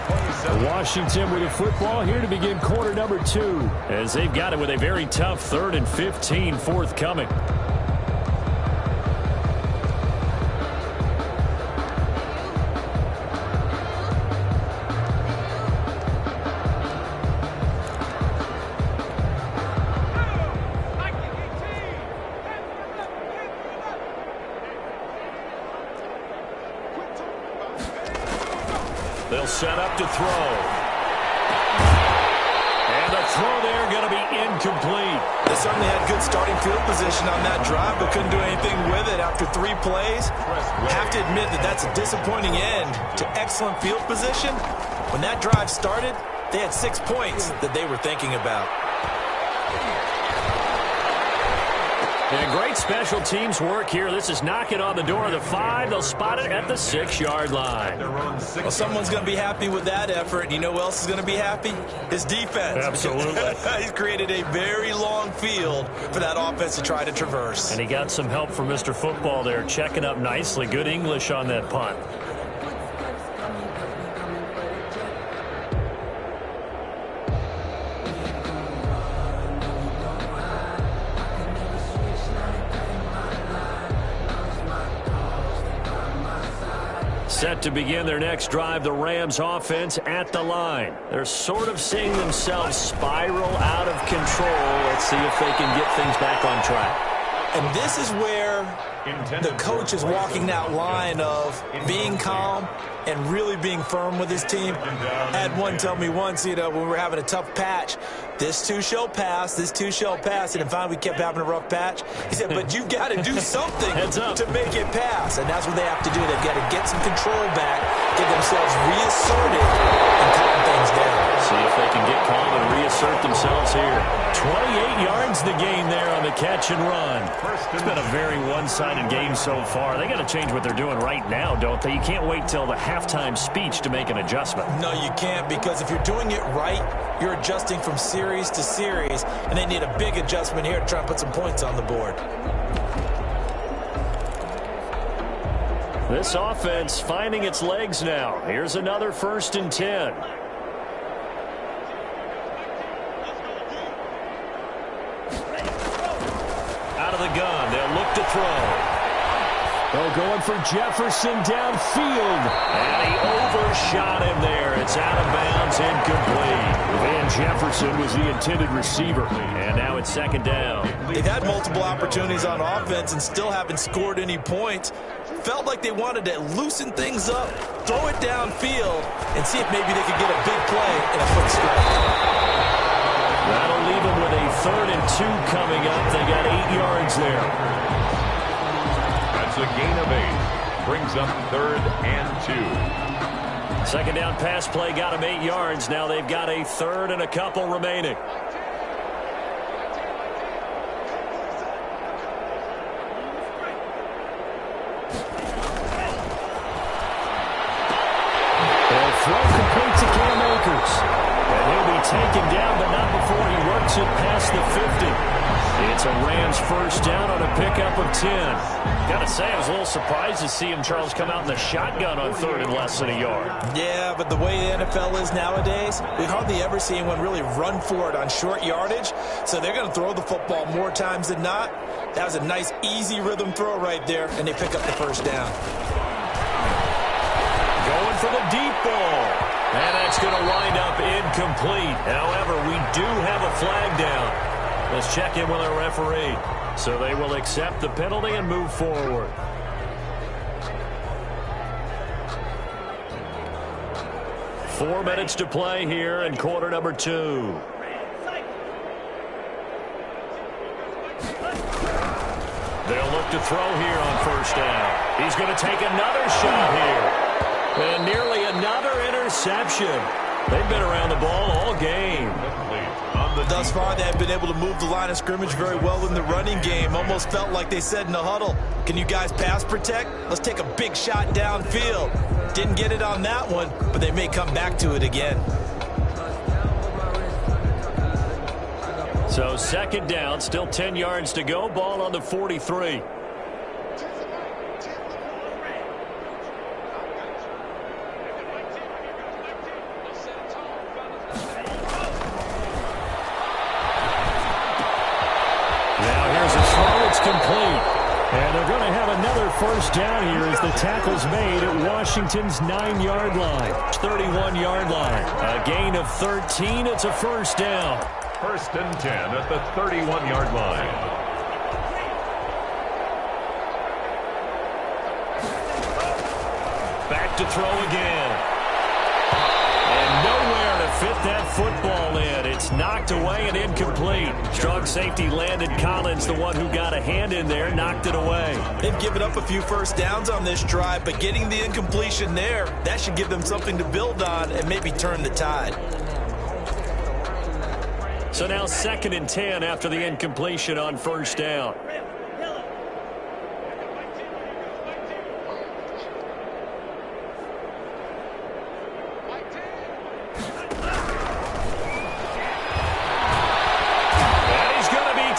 Washington with the football here to begin quarter number 2. As they've got it with a very tough 3rd and 15 forthcoming. They'll set up to throw. And the throw there going to be incomplete. They certainly had good starting field position on that drive, but couldn't do anything with it after 3 plays. Have to admit that that's a disappointing end to excellent field position. When that drive started, they had 6 points that they were thinking about. And great special teams work here. This is knocking on the door of the 5. They'll spot it at the 6-yard line. Well, someone's going to be happy with that effort. You know who else is going to be happy? His defense. Absolutely. He's created a very long field for that offense to try to traverse. And he got some help from Mr. Football there, checking up nicely. Good English on that punt. Set to begin their next drive, the Rams offense at the line. They're sort of seeing themselves spiral out of control. Let's see if they can get things back on track. And this is where the coach is walking that line of being calm and really being firm with his team. I had one tell me once, when we were having a tough patch, this too shall pass, this too shall pass, and finally we kept having a rough patch. He said, but you've got to do something to make it pass, and that's what they have to do. They've got to get some control back, get themselves reasserted, and calm things down. See if they can get calm and reassert themselves here. 28 yards the gain there on the catch and run. It's been a very one-sided game so far. They got to change what they're doing right now, don't they? You can't wait till the halftime speech to make an adjustment. No, you can't, because if you're doing it right, you're adjusting from series to series, and they need a big adjustment here to try and put some points on the board. This offense finding its legs now. Here's another 1st and 10. Out of the gun, they'll look to throw. They're going for Jefferson downfield. And he overshot him there. It's out of bounds, incomplete. Van Jefferson was the intended receiver. And now it's 2nd down. They've had multiple opportunities on offense and still haven't scored any points. Felt like they wanted to loosen things up, throw it downfield, and see if maybe they could get a big play and a quick strike. That'll leave them with a 3rd and 2 coming up. They got 8 yards there. That's That's a gain of 8. Brings up 3rd and 2. Second down pass play got them 8 yards. Now they've got a 3rd and a couple remaining. They'll throw complete to Cam Akers. And he'll be taken down, but not before he works it past the 50. It's a Rams first down on a pickup of 10. Gotta say, I was a little surprised to see him, Charles, come out in the shotgun on 3rd and less than a yard. Yeah, but the way the NFL is nowadays, we hardly ever see anyone really run for it on short yardage. So they're going to throw the football more times than not. That was a nice, easy rhythm throw right there, and they pick up the first down. Going for the deep ball. And that's going to wind up incomplete. However, we do have a flag down. Let's check in with our referee. So they will accept the penalty and move forward. Four minutes to play here in quarter number 2. They'll look to throw here on first down. He's going to take another shot here. And nearly another interception. They've been around the ball all game. Thus far, they have been able to move the line of scrimmage very well in the running game. Almost felt like they said in the huddle, can you guys pass protect? Let's take a big shot downfield. Didn't get it on that one, but they may come back to it again. So second down, still 10 yards to go. Ball on the 43. Complete. And they're going to have another first down here as the tackle's made at Washington's 9-yard line. 31-yard line. A gain of 13. It's a first down. 1st and 10 at the 31-yard line. Back to throw again. And nowhere to fit that football in. It's knocked away and incomplete. Strong safety landed Collins, the one who got a hand in there, knocked it away. They've given up a few first downs on this drive, but getting the incompletion there, that should give them something to build on and maybe turn the tide. So now 2nd and 10 after the incompletion on first down.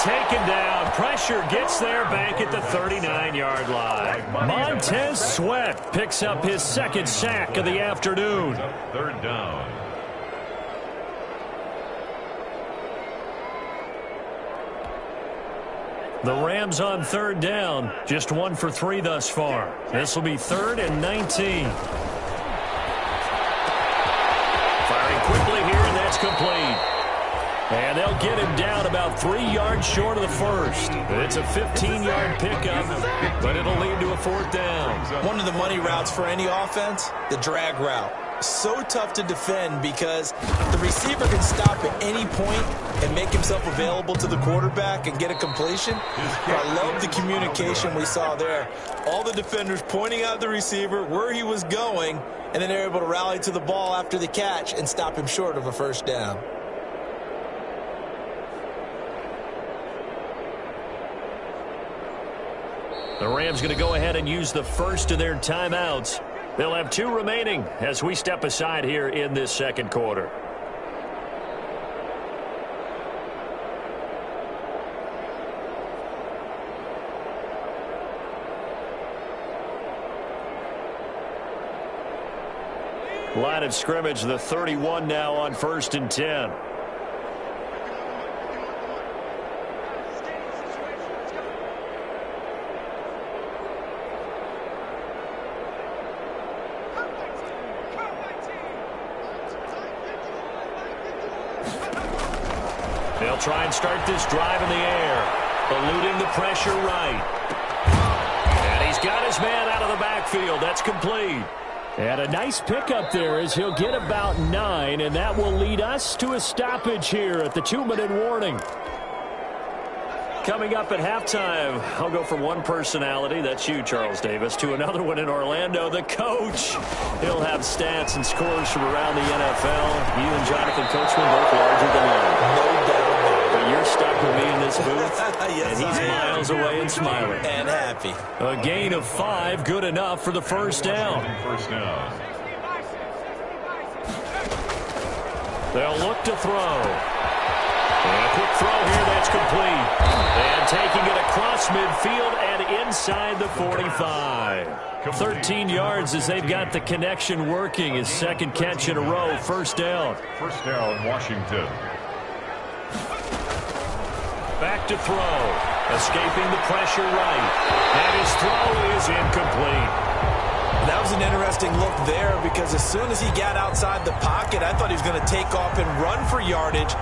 Taken down. Pressure gets there back at the 39-yard line. Montez Sweat picks up his 2nd sack of the afternoon. 3rd down. The Rams on 3rd down. Just 1 for 3 thus far. This will be 3rd and 19. Firing quickly here, and that's complete. And they'll get him down about 3 yards short of the first. It's a 15-yard pickup, but it'll lead to a 4th down. One of the money routes for any offense, the drag route. So tough to defend because the receiver can stop at any point and make himself available to the quarterback and get a completion. But I love the communication we saw there. All the defenders pointing out the receiver, where he was going, and then they're able to rally to the ball after the catch and stop him short of a first down. The Rams going to go ahead and use the first of their timeouts. They'll have 2 remaining as we step aside here in this second quarter. Line of scrimmage, the 31 now on 1st and 10. They'll try and start this drive in the air, eluding the pressure right. And he's got his man out of the backfield. That's complete. And a nice pickup there as he'll get about 9, and that will lead us to a stoppage here at the 2-minute warning. Coming up at halftime, I'll go from one personality, that's you, Charles Davis, to another one in Orlando, the coach. He'll have stats and scores from around the NFL. You and Jonathan Coachman both larger than life. No doubt. But you're stuck with me in this booth, Yes, and he's miles away and smiling. And happy. A gain of 5, good enough for the first down. First down. They'll look to throw. And a quick throw here that's complete. And taking it across midfield and inside the 45. 13 yards as they've got the connection working. His second catch in a row, first down. First down, Washington. Back to throw. Escaping the pressure right. And his throw is incomplete. That was an interesting look there because as soon as he got outside the pocket, I thought he was going to take off and run for yardage.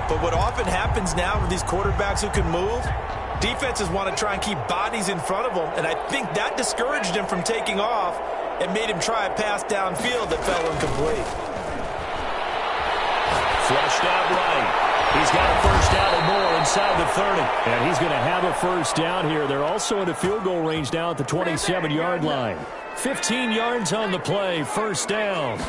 But what often happens now with these quarterbacks who can move, defenses want to try and keep bodies in front of them, and I think that discouraged him from taking off and made him try a pass downfield that fell incomplete. Flushed out right. He's got a first down and more inside the 30. And he's going to have a first down here. They're also in a field goal range now at the 27-yard line. 15 yards on the play, first down.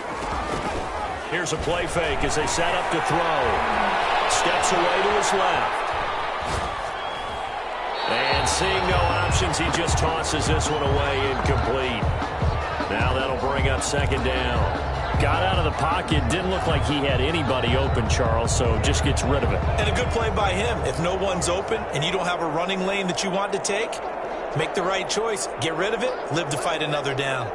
Here's a play fake as they set up to throw. Steps away to his left. And seeing no options, he just tosses this one away incomplete. Now that'll bring up second down. Got out of the pocket, didn't look like he had anybody open, Charles, so just gets rid of it. And a good play by him. If no one's open and you don't have a running lane that you want to take, make the right choice. Get rid of it, live to fight another down.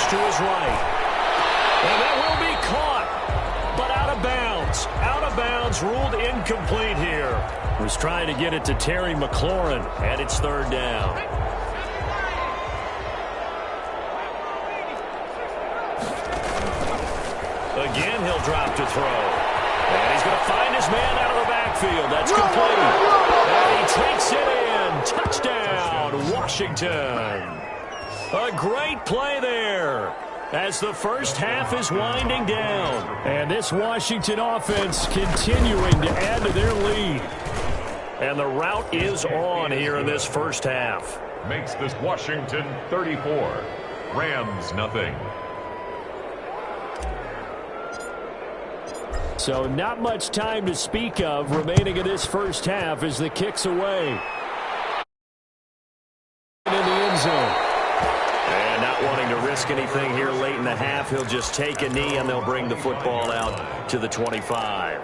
To his right. And that will be caught, but out of bounds. Out of bounds, ruled incomplete here. Was trying to get it to Terry McLaurin, and it's third down. Again, he'll drop to throw. And he's going to find his man out of the backfield. That's complete. And he takes it in. Touchdown, Washington. A great play there as the first half is winding down. And this Washington offense continuing to add to their lead. And the route is on here in this first half. Makes this Washington 34. Rams nothing. So not much time to speak of remaining in this first half as the kick's away. In the end zone. And not wanting to risk anything here late in the half, he'll just take a knee and they'll bring the football out to the 25.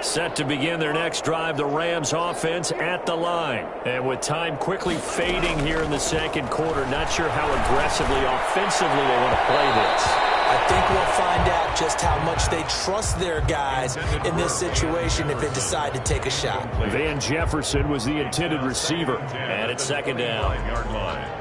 Set to begin their next drive, the Rams offense at the line. And with time quickly fading here in the second quarter, not sure how aggressively, offensively they want to play this. I think we'll find out just how much they trust their guys in this situation if they decide to take a shot. Van Jefferson was the intended receiver. And it's second down. 5-yard line.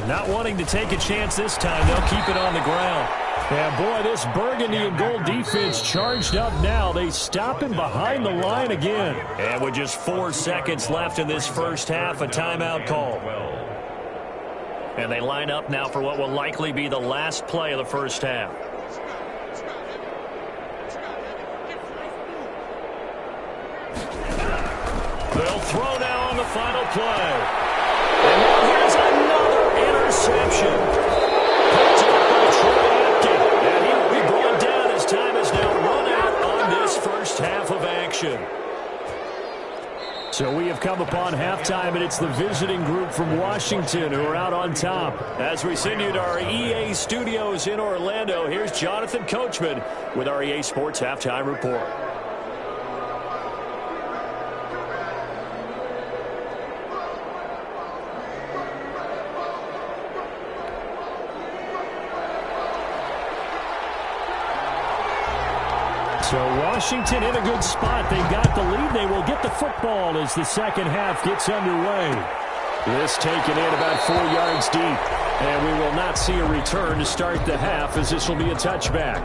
Not wanting to take a chance this time, they'll keep it on the ground. And boy, this burgundy and gold defense charged up now. They stop him behind the line again. And with just 4 seconds left in this first half, a timeout call. And they line up now for what will likely be the last play of the first half. They'll throw now on the final play. And now here's another interception. Picked up by Troy Apke. And he will be brought down as time is now run out on this first half of action. So we have come upon halftime, and it's the visiting group from Washington who are out on top. As we send you to our EA studios in Orlando, here's Jonathan Coachman with our EA Sports Halftime Report. So Washington in a good spot. They've got the lead. They will get the football as the second half gets underway. This taken in about 4 yards deep. And we will not see a return to start the half, as this will be a touchback.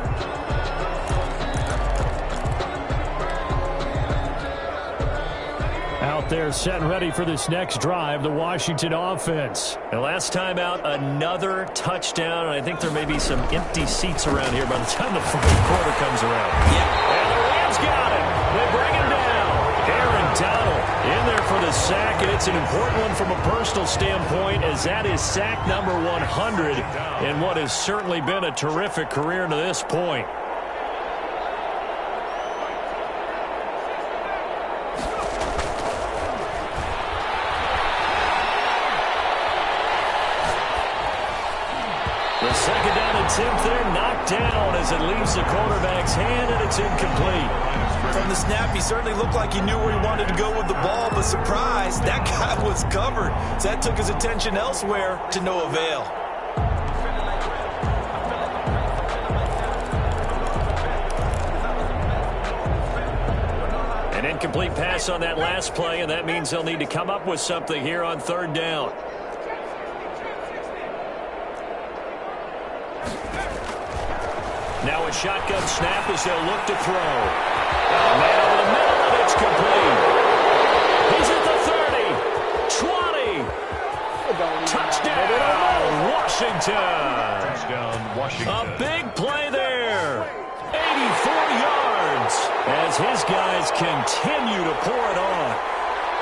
Out there set and ready for this next drive, the Washington offense. And last time out, another touchdown, and I think there may be some empty seats around here by the time the fourth quarter comes around. Yeah. And the Rams got it. They bring him down. Aaron Donald in there for the sack, and it's an important one from a personal standpoint, as that is sack number 100 in what has certainly been a terrific career to this point. The second down and 10th there, knocked down as it leaves the quarterback's hand, and it's incomplete. From the snap, he certainly looked like he knew where he wanted to go with the ball, but surprise, that guy was covered. So that took his attention elsewhere to no avail. An incomplete pass on that last play, and that means they'll need to come up with something here on third down. Now a shotgun snap as they'll look to throw. Man over the middle, and it's complete. He's at the 30, 20. Touchdown, Washington. Touchdown, Washington. A big play there. 84 yards as his guys continue to pour it on.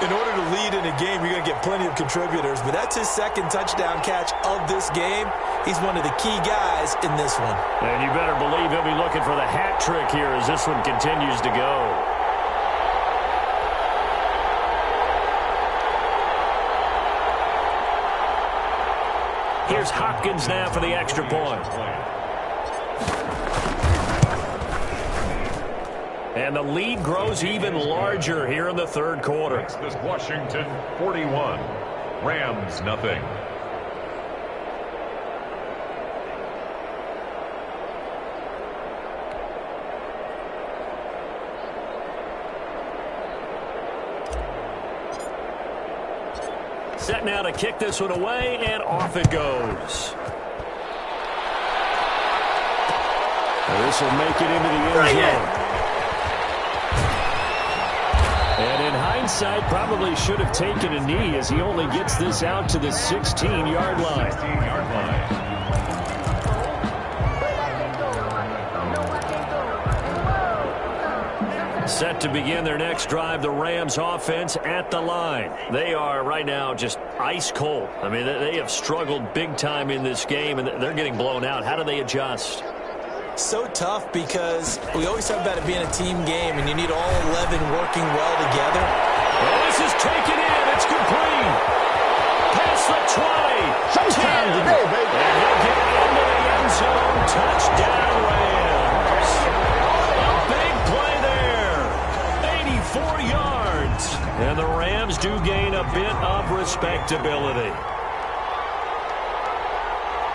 In order to lead in a game, you're going to get plenty of contributors, but that's his second touchdown catch of this game. He's one of the key guys in this one. And you better believe he'll be looking for the hat trick here as this one continues to go. Here's Hopkins now for the extra point. And the lead grows even larger here in the third quarter. Makes this Washington 41. Rams nothing. Set now to kick this one away, and off it goes. This will make it into the end zone. And in hindsight, probably should have taken a knee as he only gets this out to the 16-yard line. 16-yard line. Set to begin their next drive, the Rams offense at the line. They are right now just ice cold. I mean, they have struggled big time in this game, and they're getting blown out. How do they adjust? So tough because we always talk about it being a team game, and you need all 11 working well together. Oh, this is taken in. It's complete. Past the 20. Showtime today, baby. And he'll get into the end zone. Touchdown, Rams. A big play there. 84 yards. And the Rams do gain a bit of respectability.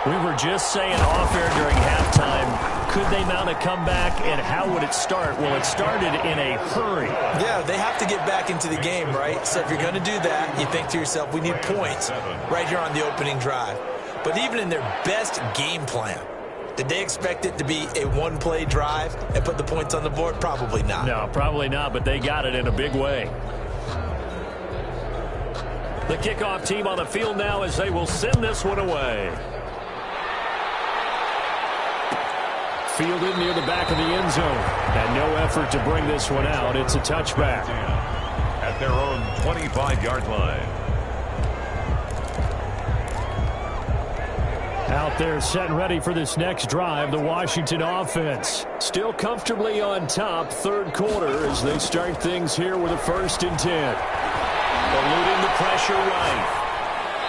We were just saying off air during halftime, could they mount a comeback, and how would it start? Well, it started in a hurry. Yeah, they have to get back into the game, right? So if you're going to do that, you think to yourself, we need points right here on the opening drive. But even in their best game plan, did they expect it to be a one-play drive and put the points on the board? Probably not. No, probably not, but they got it in a big way. The kickoff team on the field now as they will send this one away. Fielded near the back of the end zone. And no effort to bring this one out. It's a touchback. At their own 25-yard line. Out there set and ready for this next drive, the Washington offense. Still comfortably on top, third quarter, as they start things here with a 1st and 10. Eluding the pressure right.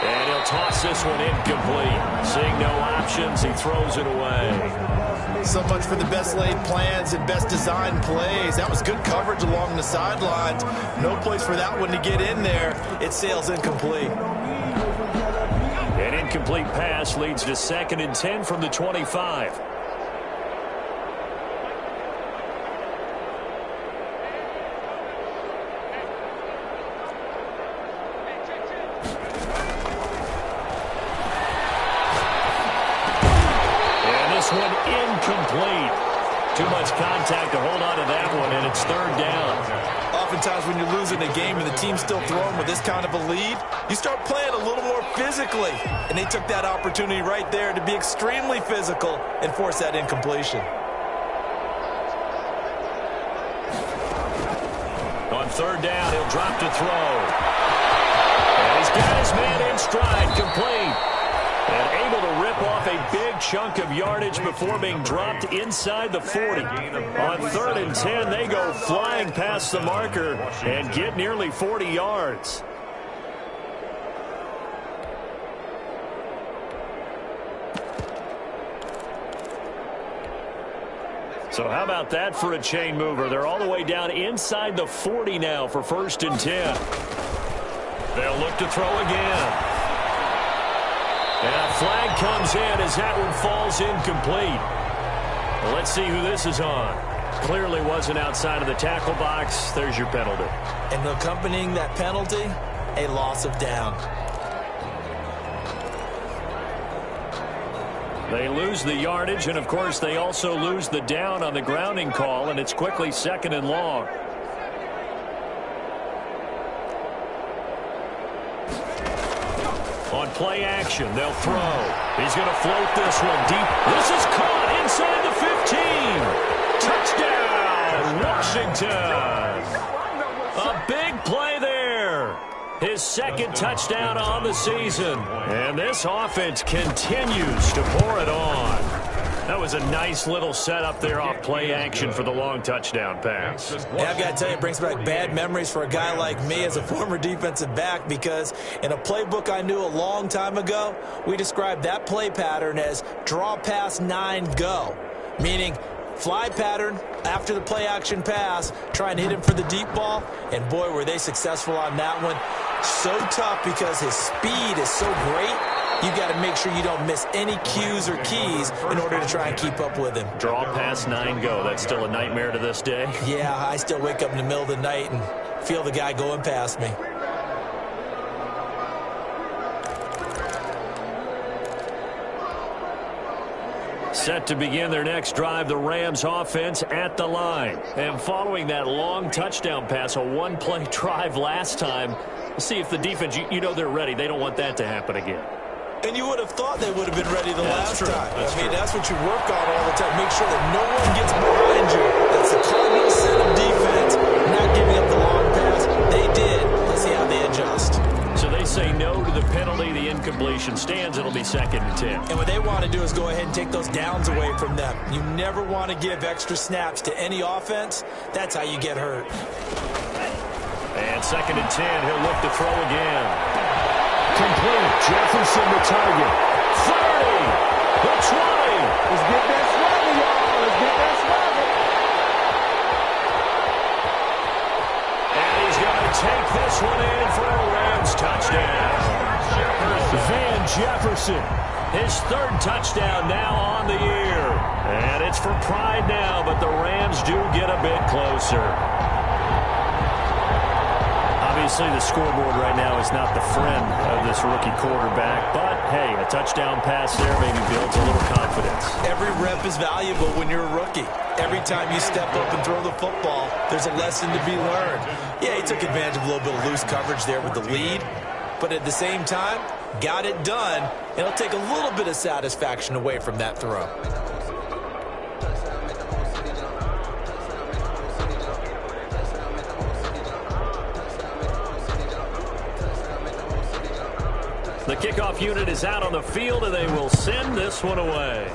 And he'll toss this one incomplete. Seeing no options, he throws it away. So much for the best laid plans and best designed plays. That was good coverage along the sidelines. No place for that one to get in there. It sails incomplete. An incomplete pass leads to 2nd and 10 from the 25. Too much contact to hold on to that one, and it's third down. Oftentimes when you're losing a game and the team's still throwing with this kind of a lead, you start playing a little more physically. And they took that opportunity right there to be extremely physical and force that incompletion. On third down, he'll drop to throw. And he's got his man in stride, complete. And able to rip off a big chunk of yardage before being dropped inside the 40. On third and 10, they go flying past the marker and get nearly 40 yards. So how about that for a chain mover? They're all the way down inside the 40 now for first and 10. They'll look to throw again. And a flag comes in as that one falls incomplete. Well, let's see who this is on. Clearly wasn't outside of the tackle box. There's your penalty. And accompanying that penalty, a loss of down. They lose the yardage, and, of course, they also lose the down on the grounding call, and it's quickly second and long. On play action, they'll throw. He's going to float this one deep. This is caught inside the 15. Touchdown, Washington. A big play there. His second touchdown on the season. And this offense continues to pour it on. That was a nice little setup there off play action for the long touchdown pass. Yeah, I've got to tell you, it brings back bad memories for a guy like me as a former defensive back, because in a playbook I knew a long time ago, we described that play pattern as draw pass 9 go, meaning fly pattern after the play action pass, try and hit him for the deep ball, and boy, were they successful on that one. So tough because his speed is so great. You've got to make sure you don't miss any cues or keys in order to try and keep up with him. Draw pass 9 go. That's still a nightmare to this day. Yeah, I still wake up in the middle of the night and feel the guy going past me. Set to begin their next drive, the Rams offense at the line. And following that long touchdown pass, a one-play drive last time, let's see if the defense, you know they're ready. They don't want that to happen again. And you would have thought they would have been ready the last time. I mean, that's what you work on all the time. Make sure that no one gets behind you. That's the cardinal sin of defense, not giving up the long pass. They did. Let's see how they adjust. So they say no to the penalty. The incompletion stands. It'll be second and 10. And what they want to do is go ahead and take those downs away from them. You never want to give extra snaps to any offense. That's how you get hurt. And second and 10. He'll look to throw again. Complete. Jefferson the target. 30. The 20. Let's get that swagger, y'all. Let's get that swagger. And he's going to take this one in for a Rams touchdown. Van Jefferson. His third touchdown now on the year. And it's for pride now, but the Rams do get a bit closer. Obviously, the scoreboard right now is not the friend of this rookie quarterback. But, hey, a touchdown pass there maybe builds a little confidence. Every rep is valuable when you're a rookie. Every time you step up and throw the football, there's a lesson to be learned. Yeah, he took advantage of a little bit of loose coverage there with the lead. But at the same time, got it done. And it'll take a little bit of satisfaction away from that throw. The kickoff unit is out on the field, and they will send this one away.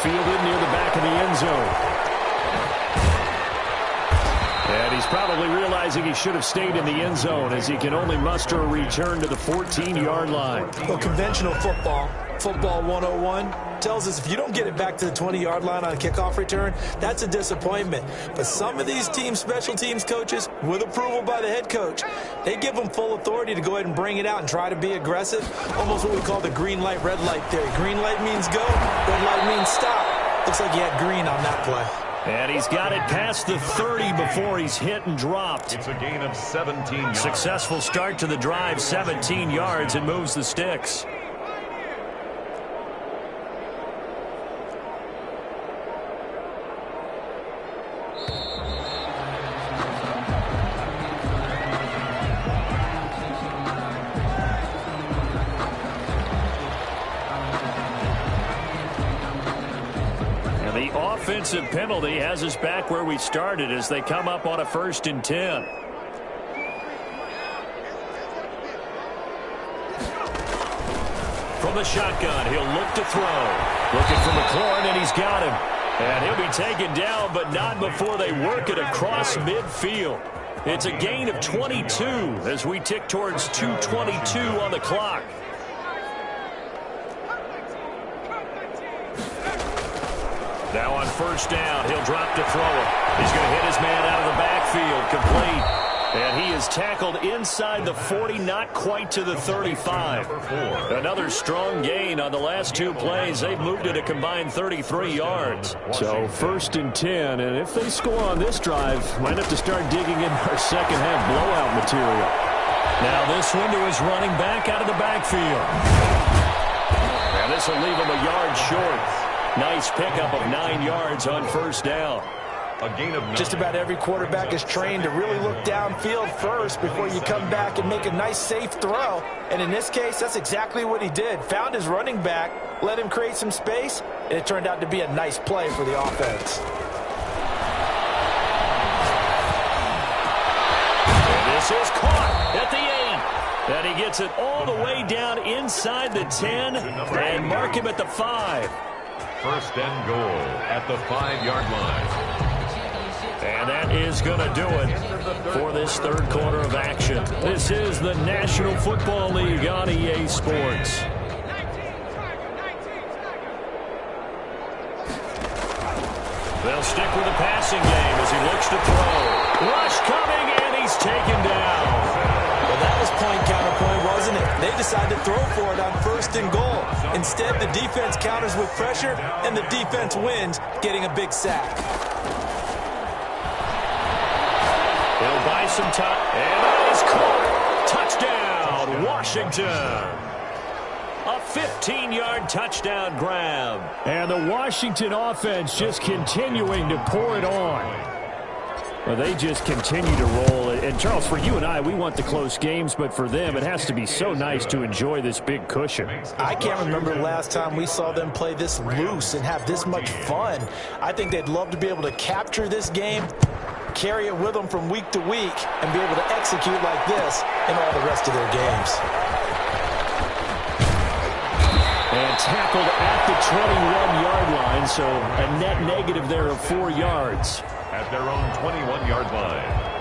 Fielded near the back of the end zone. And he's probably realizing he should have stayed in the end zone, as he can only muster a return to the 14-yard line. Well, conventional football 101, tells us if you don't get it back to the 20-yard line on a kickoff return, that's a disappointment. But some of these special teams coaches, with approval by the head coach, they give them full authority to go ahead and bring it out and try to be aggressive. Almost what we call the green light, red light theory. Green light means go, red light means stop. Looks like he had green on that play. And he's got it past the 30 before he's hit and dropped. It's a gain of 17 yards. Successful start to the drive, 17 yards, and moves the sticks. offensive penalty has us back where we started as they come up on a 1st and 10. From the shotgun, he'll look to throw. Looking for McLaurin, and he's got him. And he'll be taken down, but not before they work it across midfield. It's a gain of 22 as we tick towards 2:22 on the clock. Now on 1st down, he'll drop to throw it. He's going to hit his man out of the backfield, complete. And he is tackled inside the 40, not quite to the 35. Another strong gain on the last 2 plays. They've moved it a combined 33 yards. So 1st and 10, and if they score on this drive, might have to start digging in our second-half blowout material. Now this one to his running back out of the backfield. And this will leave him a yard short. Nice pickup of 9 yards on 1st down. A gain of 9. Just about every quarterback is trained to really look downfield first before you come back and make a nice, safe throw. And in this case, that's exactly what he did. Found his running back, let him create some space, and it turned out to be a nice play for the offense. And this is caught at the 8. And he gets it all the way down inside the 10 and mark him at the 5. 1st and goal at the 5-yard line. And that is going to do it for this 3rd quarter of action. This is the National Football League on EA Sports. They'll stick with the passing game as he looks to throw. Rush coming, and he's taken down. Well, that was point counterpoint, wasn't it? They decided to throw for it on 1st and goal. Instead, the defense counters with pressure, and the defense wins, getting a big sack. He'll buy some time, and that is caught. Touchdown, Washington. A 15-yard touchdown grab. And the Washington offense just continuing to pour it on. Well, they just continue to roll. And, Charles, for you and I, we want the close games, but for them, it has to be so nice to enjoy this big cushion. I can't remember the last time we saw them play this loose and have this much fun. I think they'd love to be able to capture this game, carry it with them from week to week, and be able to execute like this in all the rest of their games. And tackled at the 21-yard line, so a net negative there of 4 yards. At their own 21-yard line.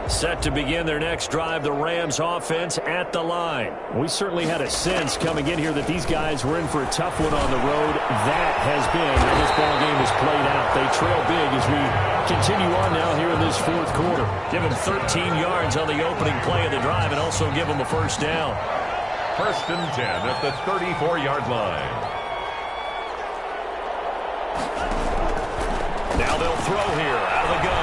Set to begin their next drive, the Rams offense at the line. We certainly had a sense coming in here that these guys were in for a tough one on the road. That has been how this ball game has played out. They trail big as we continue on now here in this 4th quarter. Give them 13 yards on the opening play of the drive and also give them a 1st down. 1st and 10 at the 34-yard line. Now they'll throw here out of the gun.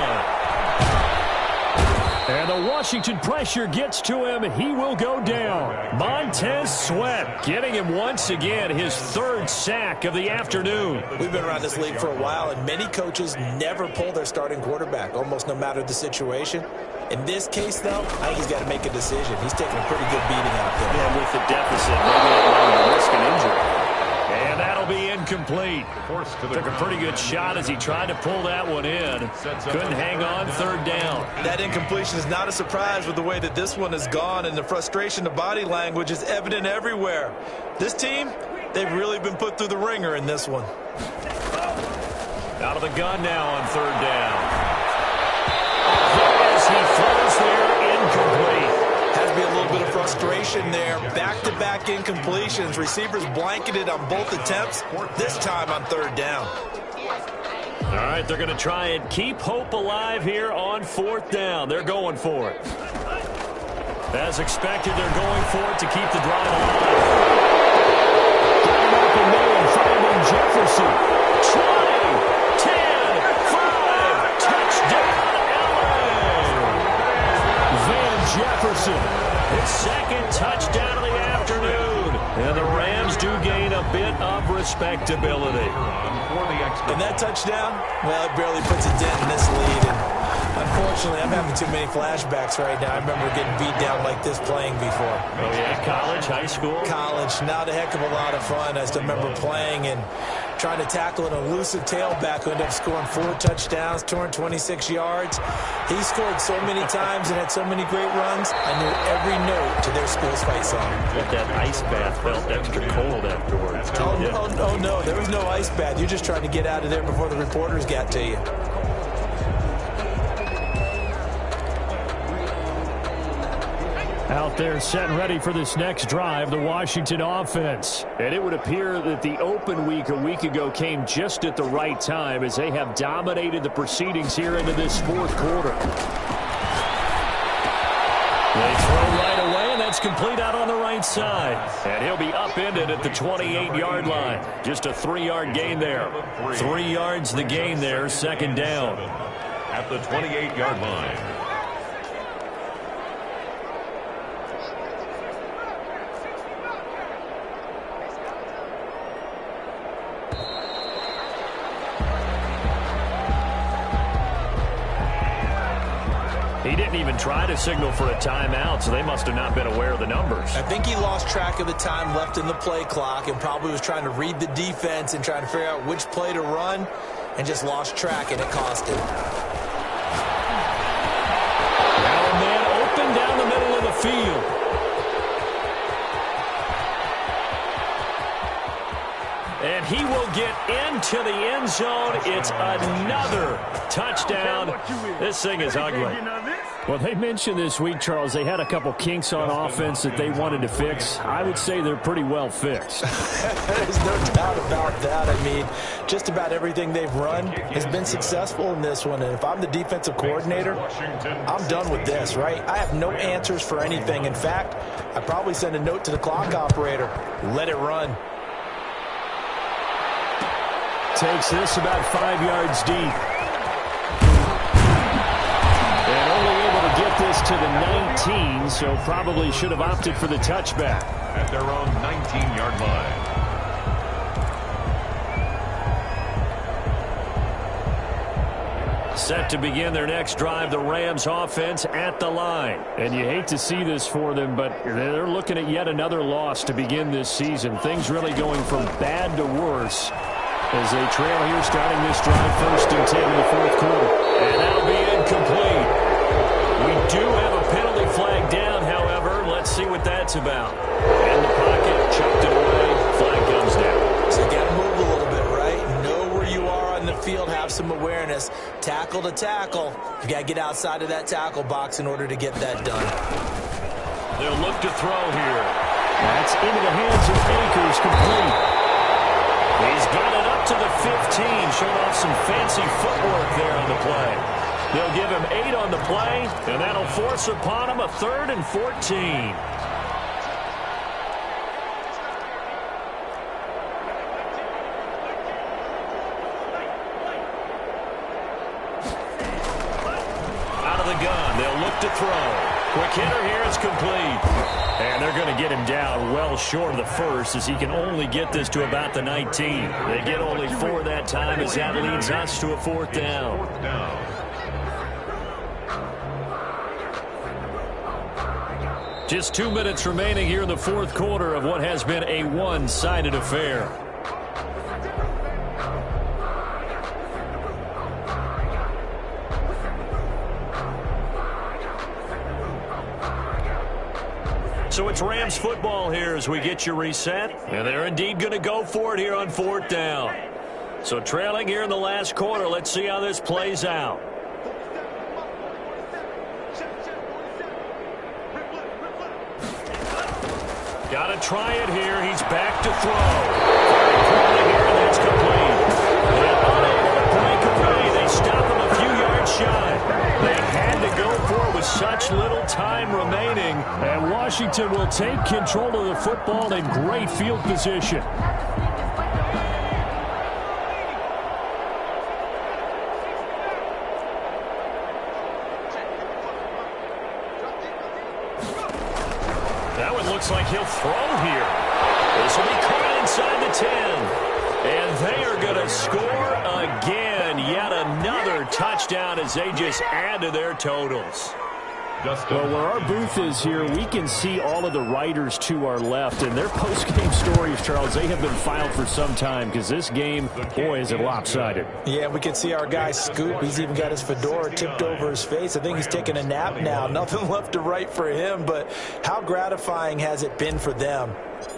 And the Washington pressure gets to him. He will go down. Montez Sweat getting him once again his 3rd sack of the afternoon. We've been around this league for a while, and many coaches never pull their starting quarterback, almost no matter the situation. In this case, though, I think he's got to make a decision. He's taking a pretty good beating out there. Yeah, with the deficit, maybe not wanting to risk an injury. And that'll be incomplete. Took a pretty good shot as he tried to pull that one in. Couldn't hang on 3rd down. That incompletion is not a surprise with the way that this one has gone, and the frustration, the body language is evident everywhere. This team, they've really been put through the ringer in this one. Out of the gun now on 3rd down. As he throws there, incomplete. Has to be a little bit of frustration there. Back-to-back incompletions. Receivers blanketed on both attempts, this time on 3rd down. All right, they're going to try and keep hope alive here on 4th down. They're going for it. As expected, they're going for it to keep the drive alive. Getting up and middle and finding Jefferson. 20, 10, 5, touchdown, Van Jefferson. his 2nd touchdown of the afternoon. And the Rams do gain a bit of respectability. And that touchdown, well, it barely puts a dent in this lead. And Unfortunately, I'm having too many flashbacks right now. I remember getting beat down like this playing before. Oh, yeah? College, high school? College. Not a heck of a lot of fun. I still remember playing and trying to tackle an elusive tailback who ended up scoring 4 touchdowns, 226 yards. He scored so many times and had so many great runs, I knew every note to their school's fight song. But that ice bath felt extra cold afterwards. Oh, no, there was no ice bath. You're just trying to get out of there before the reporters got to you. Out there set and ready for this next drive, the Washington offense. And it would appear that the open week a week ago came just at the right time as they have dominated the proceedings here into this fourth quarter. They throw right away, and that's complete out on the right side. And he'll be upended at the 28-yard line. Just a 3-yard gain there. 3 yards the gain there, second down. At the 28-yard line. He didn't even try to signal for a timeout, so they must have not been aware of the numbers. I think he lost track of the time left in the play clock and probably was trying to read the defense and trying to figure out which play to run and just lost track, and it cost him. Now a man open down the middle of the field. And he will get into the end zone. It's another touchdown. This thing is ugly. Well, they mentioned this week, Charles, they had a couple kinks on offense that they wanted to fix. I would say they're pretty well fixed. There's no doubt about that. I mean, just about everything they've run has been successful in this one. And if I'm the defensive coordinator, I'm done with this, right? I have no answers for anything. In fact, I'd probably send a note to the clock operator. Let it run. Takes this about 5 yards deep. And only able to get this to the 19, so probably should have opted for the touchback. At their own 19-yard line. Set to begin their next drive, the Rams offense at the line. And you hate to see this for them, but they're looking at yet another loss to begin this season. Things really going from bad to worse as they trail here starting this drive, 1st and 10 in the fourth quarter. And that'll be incomplete. We do have a penalty flag down, however. Let's see what that's about. In the pocket, chucked it away, flag comes down. So you got to move a little bit, right? Know where you are on the field, have some awareness. Tackle to tackle. You got to get outside of that tackle box in order to get that done. They'll look to throw here. That's into the hands of Akers, complete. He's got it up to the 15, showing off some fancy footwork there on the play. They'll give him 8 on the play, and that'll force upon him a 3rd and 14. Out of the gun, they'll look to throw. Quick hitter here, it's complete. And they're going to get him down well short of the first as he can only get this to about the 19. They get only 4 that time as that leads us to a 4th down. Just 2 minutes remaining here in the fourth quarter of what has been a one-sided affair. So it's Rams football here as we get you reset. And they're indeed going to go for it here on 4th down. So trailing here in the last quarter. Let's see how this plays out. Got to try it here. He's back to throw. Here, and that's complete. And unable to break away. They stop him a few yards shy. They had to go for it with such little time remaining. And Washington will take control of the football in great field position. That one looks like he'll throw here. This will be caught inside the 10. And they are going to score again. Yet another touchdown as they just add to their totals. Well, where our booth is here, we can see all of the writers to our left. And their post-game stories, Charles, they have been filed for some time because this game, boy, is it lopsided. Yeah, we can see our guy Scoop. He's even got his fedora tipped over his face. I think he's taking a nap now. Nothing left to write for him. But how gratifying has it been for them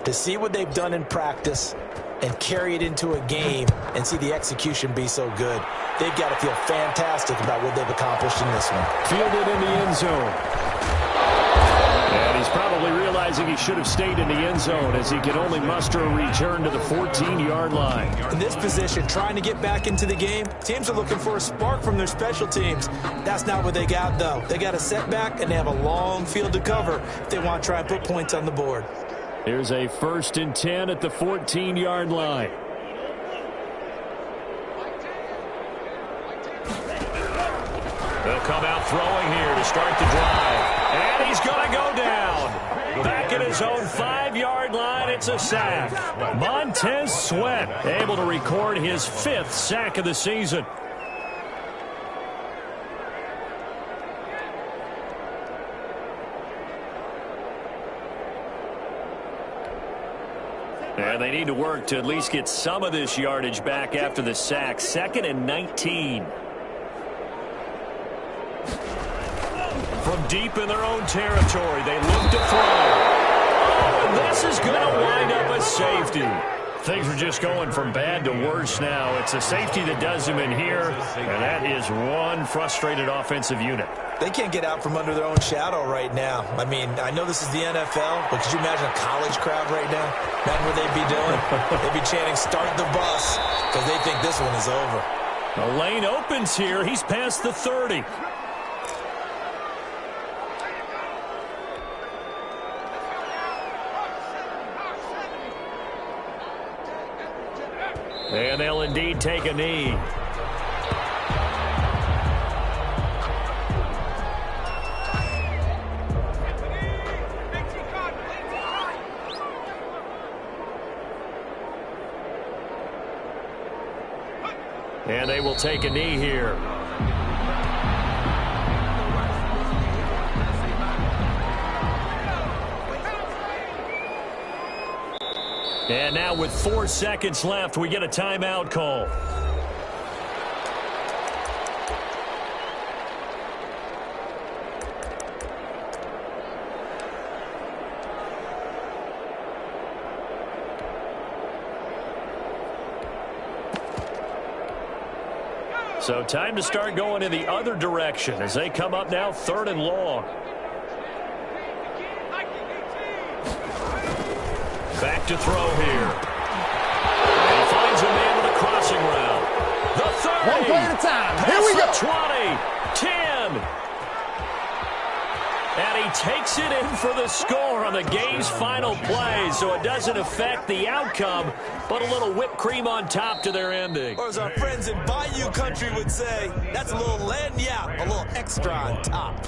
to see what they've done in practice and carry it into a game and see the execution be so good. They've got to feel fantastic about what they've accomplished in this one. Fielded in the end zone. And he's probably realizing he should have stayed in the end zone as he can only muster a return to the 14-yard line. In this position, trying to get back into the game, teams are looking for a spark from their special teams. That's not what they got, though. They got a setback, and they have a long field to cover if they want to try and put points on the board. Here's a 1st and 10 at the 14-yard line. They'll come out throwing here to start the drive. And he's going to go down. Back at his own 5-yard line, it's a sack. Montez Sweat able to record his 5th sack of the season. And they need to work to at least get some of this yardage back after the sack. 2nd and 19. From deep in their own territory, they look to throw. Oh, and this is going to wind up a safety. Things are just going from bad to worse now. It's a safety that does them in here, and that is one frustrated offensive unit. They can't get out from under their own shadow right now. I mean, I know this is the NFL, but could you imagine a college crowd right now? Imagine what they'd be doing. They'd be chanting, "Start the bus," because they think this one is over. The lane opens here. He's past the 30. And they'll indeed take a knee. And they will take a knee here. And now with 4 seconds left, we get a timeout call. So time to start going in the other direction as they come up now 3rd and long. Back to throw here. And he finds a man with a crossing route. The 30. One play at a time. Here we go. 20. 10. And he takes it in for the score on the game's final play. So it doesn't affect the outcome, but a little whipped cream on top to their ending. Or as our friends in Bayou Country would say, that's a little lagniappe, a little extra on top.